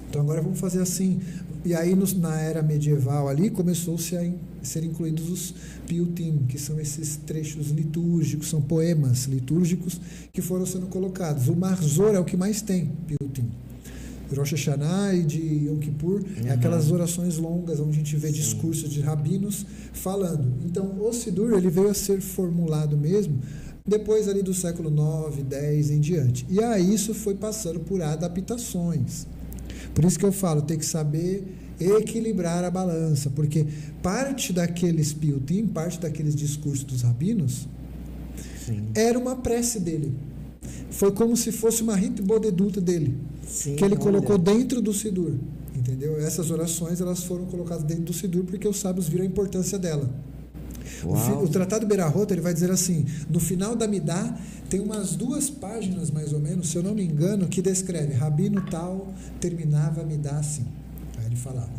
então agora vamos fazer assim. E aí na era medieval ali começou-se a ser incluídos os piyutim, que são esses trechos litúrgicos, são poemas litúrgicos que foram sendo colocados. O Marzor é o que mais tem piyutim. Rosh Hashanah e de Yom Kippur, é aquelas orações longas onde a gente vê discursos de rabinos falando. Então o Sidur ele veio a ser formulado mesmo depois ali do século 9, 10 em diante. E aí isso foi passando por adaptações. Por isso que eu falo, tem que saber equilibrar a balança, porque parte daqueles piyutim, parte daqueles discursos dos rabinos, era uma prece dele. Foi como se fosse uma hitbodeduta dele, que ele colocou dentro do Sidur, entendeu? Essas orações elas foram colocadas dentro do Sidur porque os sábios viram a importância dela. O Tratado Berahot, ele vai dizer assim, no final da Midá tem umas 2 páginas mais ou menos, se eu não me engano, que descreve Rabino tal terminava a Midá assim. Aí ele falava.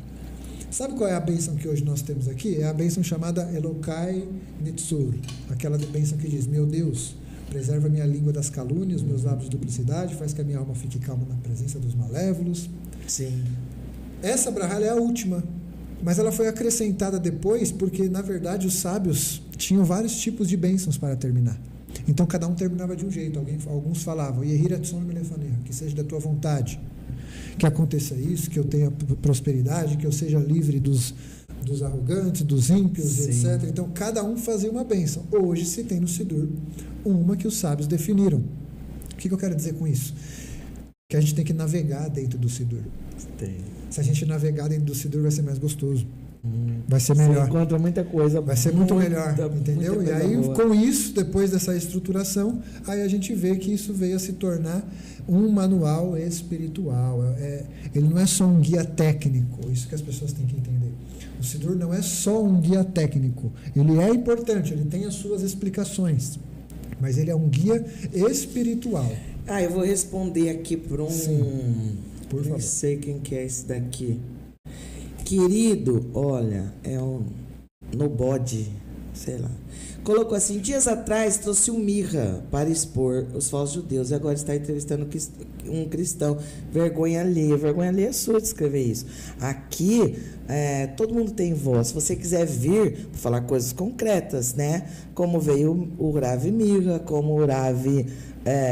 Sabe qual é a bênção que hoje nós temos aqui? É a bênção chamada Elokai Nitzur, aquela bênção que diz, meu Deus, preserva minha língua das calúnias, meus lábios de duplicidade, faz que a minha alma fique calma na presença dos malévolos. Sim. Essa brahá é a última. Mas ela foi acrescentada depois porque, na verdade, os sábios tinham vários tipos de bênçãos para terminar. Então, cada um terminava de um jeito. Alguns falavam, que seja da tua vontade, que aconteça isso, que eu tenha prosperidade, que eu seja livre dos arrogantes, dos ímpios, etc. Então, cada um fazia uma bênção. Hoje se tem no Sidur uma que os sábios definiram. O que eu quero dizer com isso? Que a gente tem que navegar dentro do Sidur. Se a gente navegar dentro do Sidur, vai ser mais gostoso. Vai ser melhor. Você encontra muita coisa. Vai ser muito melhor, entendeu? E aí, com isso, depois dessa estruturação, aí a gente vê que isso veio a se tornar um manual espiritual. Ele não é só um guia técnico, isso que as pessoas têm que entender. O Sidur não é só um guia técnico. Ele é importante, ele tem as suas explicações. mas ele é um guia espiritual. Eu vou responder aqui por um... Sim, por favor. Não sei quem que é esse daqui. Querido, olha, é um nobody, sei lá. Colocou assim: dias atrás trouxe o Mirra para expor os falsos judeus e agora está entrevistando um cristão. Vergonha alheia é sua de escrever isso. Aqui, todo mundo tem voz. Se você quiser vir falar coisas concretas, né? Como veio o Rav Mirra, como o Rav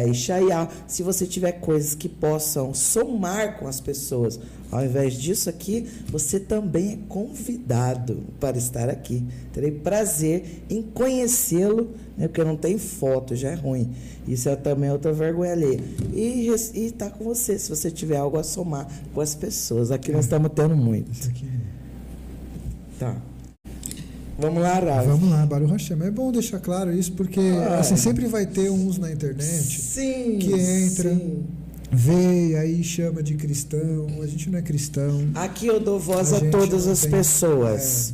Ishaiah. Se você tiver coisas que possam somar com as pessoas, ao invés disso aqui, você também é convidado para estar aqui. Terei prazer em conhecê-lo, né, porque não tem foto, já é ruim. Isso é também outra vergonha alheia. E estar com você, se você tiver algo a somar com as pessoas. Aqui nós estamos tendo muito. Isso aqui. Tá. Vamos lá, Rav. Vamos lá, Baruch Hashem. É bom deixar claro isso, porque assim, sempre vai ter uns na internet que entra, vê e aí chama de cristão. A gente não é cristão. Aqui eu dou voz a todas as pessoas.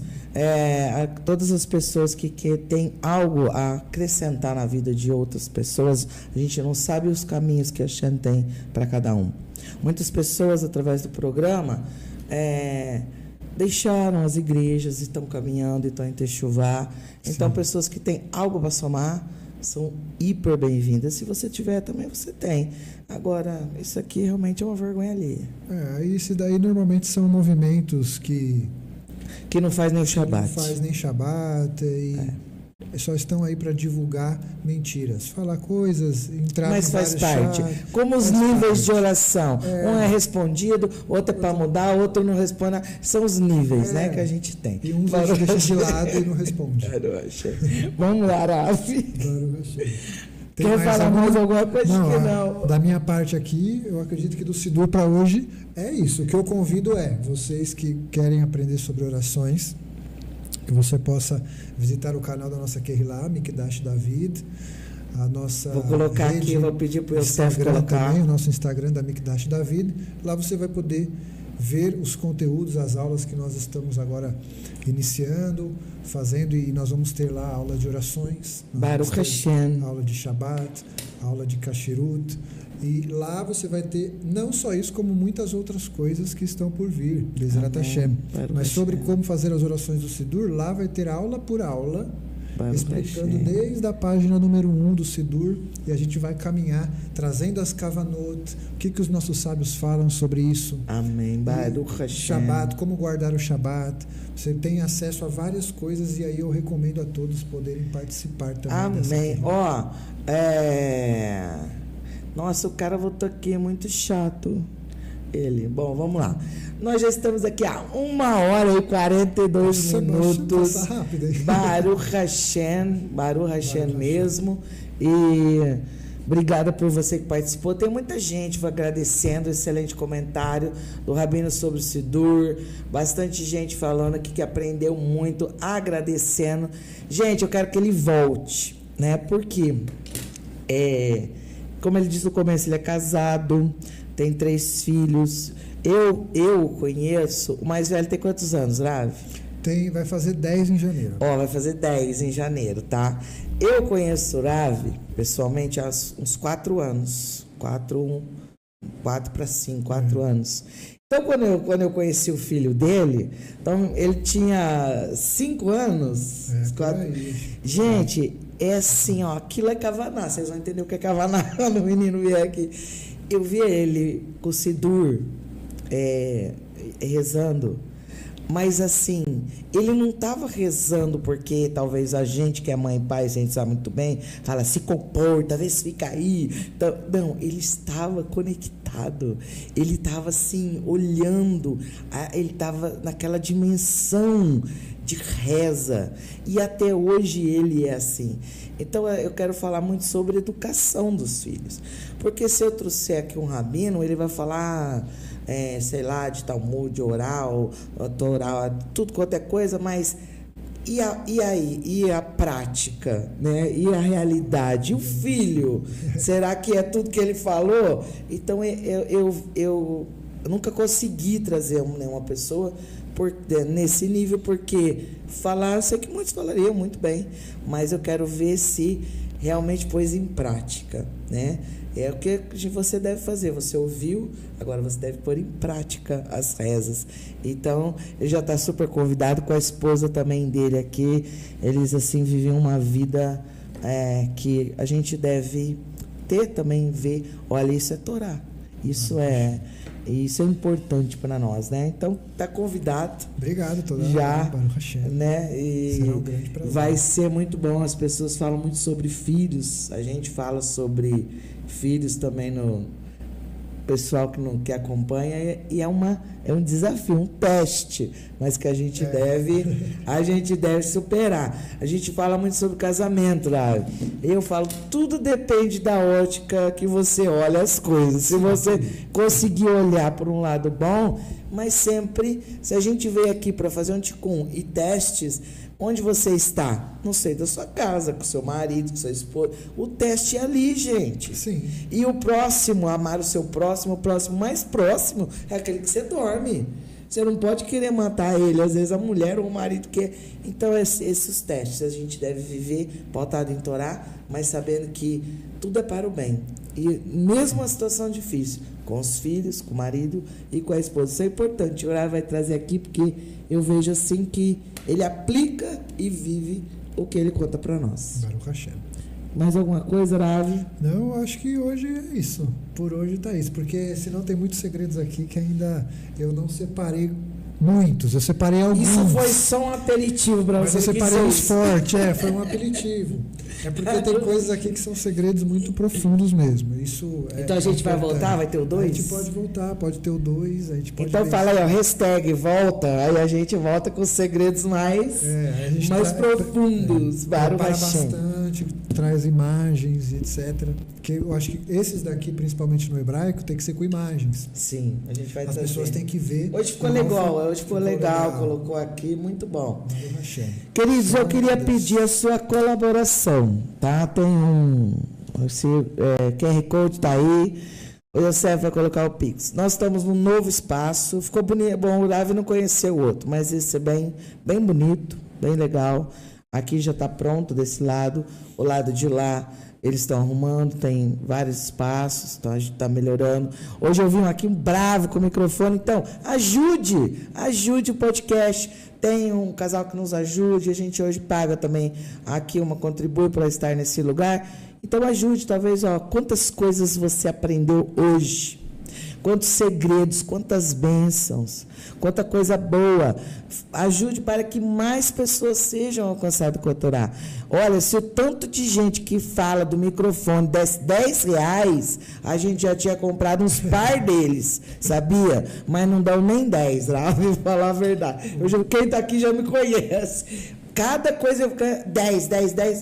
A todas as pessoas que têm algo a acrescentar na vida de outras pessoas. A gente não sabe os caminhos que a Shem tem para cada um. Muitas pessoas, através do programa, deixaram as igrejas e estão caminhando e estão em Techuvá. Então, pessoas que têm algo para somar são hiper bem-vindas. Se você tiver também, você tem. Agora, isso aqui realmente é uma vergonha alheia. Isso daí normalmente são movimentos que não faz nem o Shabat. Não faz nem Shabat e só estão aí para divulgar mentiras, falar coisas, entrar. Mas faz parte. Como os níveis de oração. Um é respondido, outro é para mudar, outro não responde. São os níveis, né, que a gente tem. E uns a gente deixa de lado e não responde. Vamos lá, Rav. Quer falar mais alguma coisa? Não. Da minha parte aqui, eu acredito que do Sidur para hoje é isso. O que eu convido vocês que querem aprender sobre orações, que você possa visitar o canal da nossa Kehillah, Mikdash David, a nossa vou colocar rede, aqui, vou pedir para o Yosef colocar também, o nosso Instagram da Mikdash David. Lá você vai poder ver os conteúdos, as aulas que nós estamos agora iniciando, fazendo, e nós vamos ter lá aula de orações, Baruch Hashem, aula de Shabbat, aula de Kasherut, e lá você vai ter não só isso, como muitas outras coisas que estão por vir, Bezrat Hashem. Mas sobre como fazer as orações do Sidur, lá vai ter aula por aula, explicando desde a página número 1 do Sidur, e a gente vai caminhar, trazendo as Kavanot, o que os nossos sábios falam sobre isso. Amém. Baruch Hashem. Shabbat, como guardar o Shabbat. Você tem acesso a várias coisas, e aí eu recomendo a todos poderem participar também. Amém. Nossa, o cara voltou aqui, é muito chato. Bom, vamos lá. Nós já estamos aqui há 1h e 42 minutos. Passa rápido, hein? Baruch Hashem mesmo. E obrigada por você que participou. Tem muita gente agradecendo, excelente comentário do Rabino sobre o Sidur. Bastante gente falando aqui que aprendeu muito, agradecendo. Gente, eu quero que ele volte, né? Porque como ele disse no começo, ele é casado, tem 3 filhos. Eu conheço, o mais velho tem quantos anos, Rav? Vai fazer 10 em janeiro. Vai fazer 10 em janeiro, tá? Eu conheço o Rav, pessoalmente, há uns 4 anos. 4 para 5, 4 anos. Então, quando eu conheci o filho dele, então ele tinha 5 anos. 4... Gente, é assim, aquilo é Kavaná. Vocês vão entender o que é Kavaná quando o menino vier aqui. Eu vi ele com o Sidur rezando, mas assim, ele não estava rezando porque talvez a gente que é mãe e pai, a gente sabe muito bem, fala, se comporta, vê se fica aí. Então, não, ele estava conectado, ele estava assim, olhando, ele estava naquela dimensão de reza, e até hoje ele é assim. Então eu quero falar muito sobre educação dos filhos, porque se eu trouxer aqui um rabino, ele vai falar, sei lá, de Talmud, oral, Torá, tudo quanto é coisa, mas e aí? E a prática, né? E a realidade? E o filho? Será que é tudo que ele falou? Então eu nunca consegui trazer nenhuma pessoa nesse nível, porque falar, eu sei que muitos falariam muito bem, mas eu quero ver se realmente pôs em prática, né? É o que você deve fazer. Você ouviu, agora você deve pôr em prática as rezas. Então, ele já está super convidado, com a esposa também dele aqui. Eles, assim, vivem uma vida que a gente deve ter também, ver. Olha, isso é Torá. Isso é importante para nós, né? Então, está convidado. Obrigado, Torá. Já, né? E será um grande prazer. Vai ser muito bom. As pessoas falam muito sobre filhos. A gente fala sobre filhos também no pessoal que acompanha, e é um desafio, um teste, mas que a gente deve superar. A gente fala muito sobre casamento lá. Eu falo, tudo depende da ótica que você olha as coisas. Se você conseguir olhar por um lado bom, mas sempre, se a gente veio aqui para fazer um ticum e testes, onde você está? Não sei, da sua casa, com seu marido, com sua esposa. O teste é ali, gente. Sim. E o próximo, amar o seu próximo, o próximo mais próximo é aquele que você dorme. Você não pode querer matar ele, às vezes a mulher ou o marido quer. Então, esses testes a gente deve viver pautado em Torá, mas sabendo que tudo é para o bem. E mesmo uma situação difícil, com os filhos, com o marido e com a esposa. Isso é importante. O Rav vai trazer aqui, porque eu vejo assim que ele aplica e vive o que ele conta para nós. Baruch Hashem. Mais alguma coisa, Rav? Não, acho que hoje é isso. Por hoje tá isso. Porque senão tem muitos segredos aqui que ainda eu não separei muitos. Eu separei alguns. Isso foi só um aperitivo para você. Mas eu separei os fortes. Foi um aperitivo. É porque tem coisas aqui que são segredos muito profundos mesmo. Isso então a gente vai voltar? Vai ter o 2? A gente pode voltar, pode ter o 2. Então fala aí, ó, hashtag volta. Aí a gente volta com os segredos mais profundos. Prepara bastante, traz imagens e etc. Porque eu acho que esses daqui, principalmente no hebraico, tem que ser com imagens. Sim, a gente vai As pessoas têm que ver. Hoje ficou legal, colocou aqui, muito bom. Queridos, eu queria pedir a sua colaboração, tá? Tem esse QR Code tá aí, o Yosef vai colocar o Pix. Nós estamos num novo espaço, ficou bonito, bom, o Rav não conheceu o outro, mas esse é bem bonito, bem legal. Aqui já está pronto desse lado, o lado de lá eles estão arrumando, tem vários espaços, então a gente está melhorando. Hoje eu vim aqui bravo com o microfone, então ajude o podcast. Tem um casal que nos ajude, a gente hoje paga também aqui contribui para estar nesse lugar. Então ajude, talvez, quantas coisas você aprendeu hoje, quantos segredos, quantas bênçãos, quanta coisa boa. Ajude para que mais pessoas sejam alcançadas com a Torá. Olha, se o tanto de gente que fala do microfone desse R$10, a gente já tinha comprado uns par deles, sabia? Mas não dão nem 10, vou falar a verdade. Quem está aqui já me conhece. Cada coisa eu fico 10.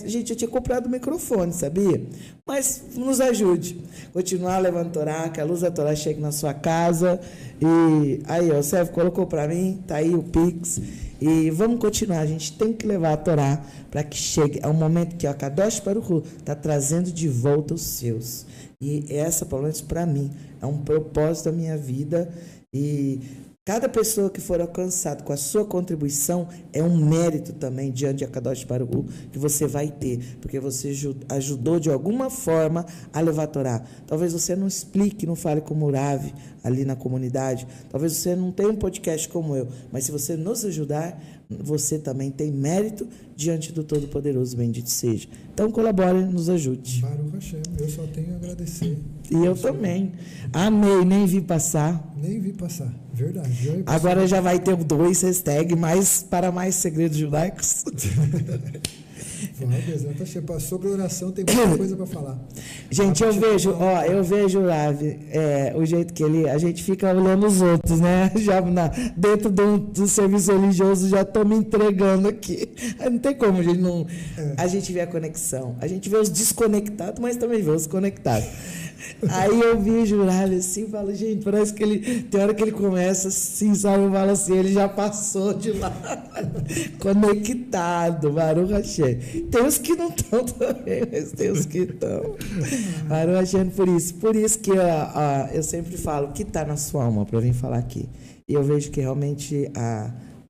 Gente, eu tinha comprado o microfone, sabia? Mas nos ajude. Continuar levando Torá, que a luz da Torá chegue na sua casa. E aí, o Sérgio colocou para mim, tá aí o Pix. E vamos continuar. A gente tem que levar a Torá para que chegue. É um momento que a Kadosh Baruch Hu está trazendo de volta os seus. E essa, pelo menos para mim, é um propósito da minha vida. E cada pessoa que for alcançada com a sua contribuição é um mérito também diante de Akadosh Baruch Hu que você vai ter, porque você ajudou de alguma forma a levar a Torá. Talvez você não explique, não fale como o Rav ali na comunidade, talvez você não tenha um podcast como eu, mas se você nos ajudar, você também tem mérito diante do Todo-Poderoso, bendito seja. Então colabore, nos ajude. Baruch Hashem, eu só tenho a agradecer. E eu também. Amei, nem vi passar. Verdade. Agora já vai ter o 2, hashtag, para mais segredos judaicos. Sobre oração tem muita coisa para falar. Gente, eu vejo o Rav, o jeito que a gente fica olhando os outros, né? Já dentro do serviço religioso, já estou me entregando aqui. Não tem como a gente não. A gente vê a conexão, a gente vê os desconectados, mas também vê os conectados. Aí eu vejo o Rav assim e falo, gente, parece que ele, tem hora que ele começa assim, sabe? Eu falo assim, ele já passou de lá, conectado, Baruch Hashem. Tem os que não estão também, mas tem os que estão. Baruch Hashem, por isso que eu sempre falo, o que está na sua alma para vir falar aqui? E eu vejo que realmente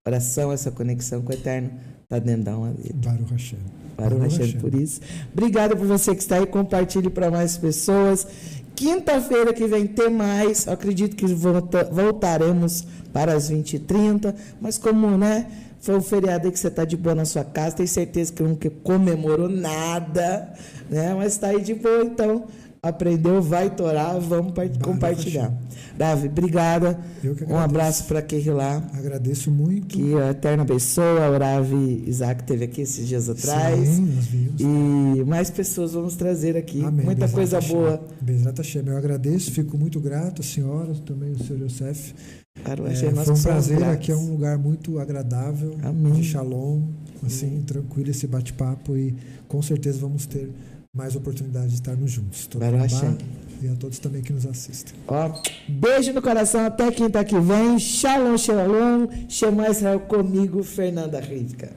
oração, essa conexão com o Eterno está dentro da alma dele. Baruch Hashem. Baruch Hashem por isso. Obrigado por você que está aí. Compartilhe para mais pessoas. Quinta-feira que vem tem mais. Eu acredito que voltaremos para as 20h30. Mas como, né? Foi um feriado aí que você está de boa na sua casa. Tenho certeza que nunca comemorou nada, né? Mas está aí de boa, então aprendeu, vai torar, vamos compartilhar. Davi, obrigada. Um abraço para aquele lá. Agradeço muito. Que a Eterna abençoe. O Ravi Isaac esteve aqui esses dias atrás. Sim, nós vimos. E mais pessoas vamos trazer aqui. Amém. Muita Bezrat coisa Hashem. boa. Bezrat Hashem. Eu agradeço, fico muito grato, a senhora, também o senhor Yosef. Foi um prazer, aqui é um lugar muito agradável. Amém. De shalom, assim, tranquilo esse bate-papo, e com certeza vamos ter mais oportunidade de estarmos juntos. E a todos também que nos assistem. Beijo no coração, até quinta que vem. Shalom, shalom. Shema Israel comigo, Fernanda Rivka.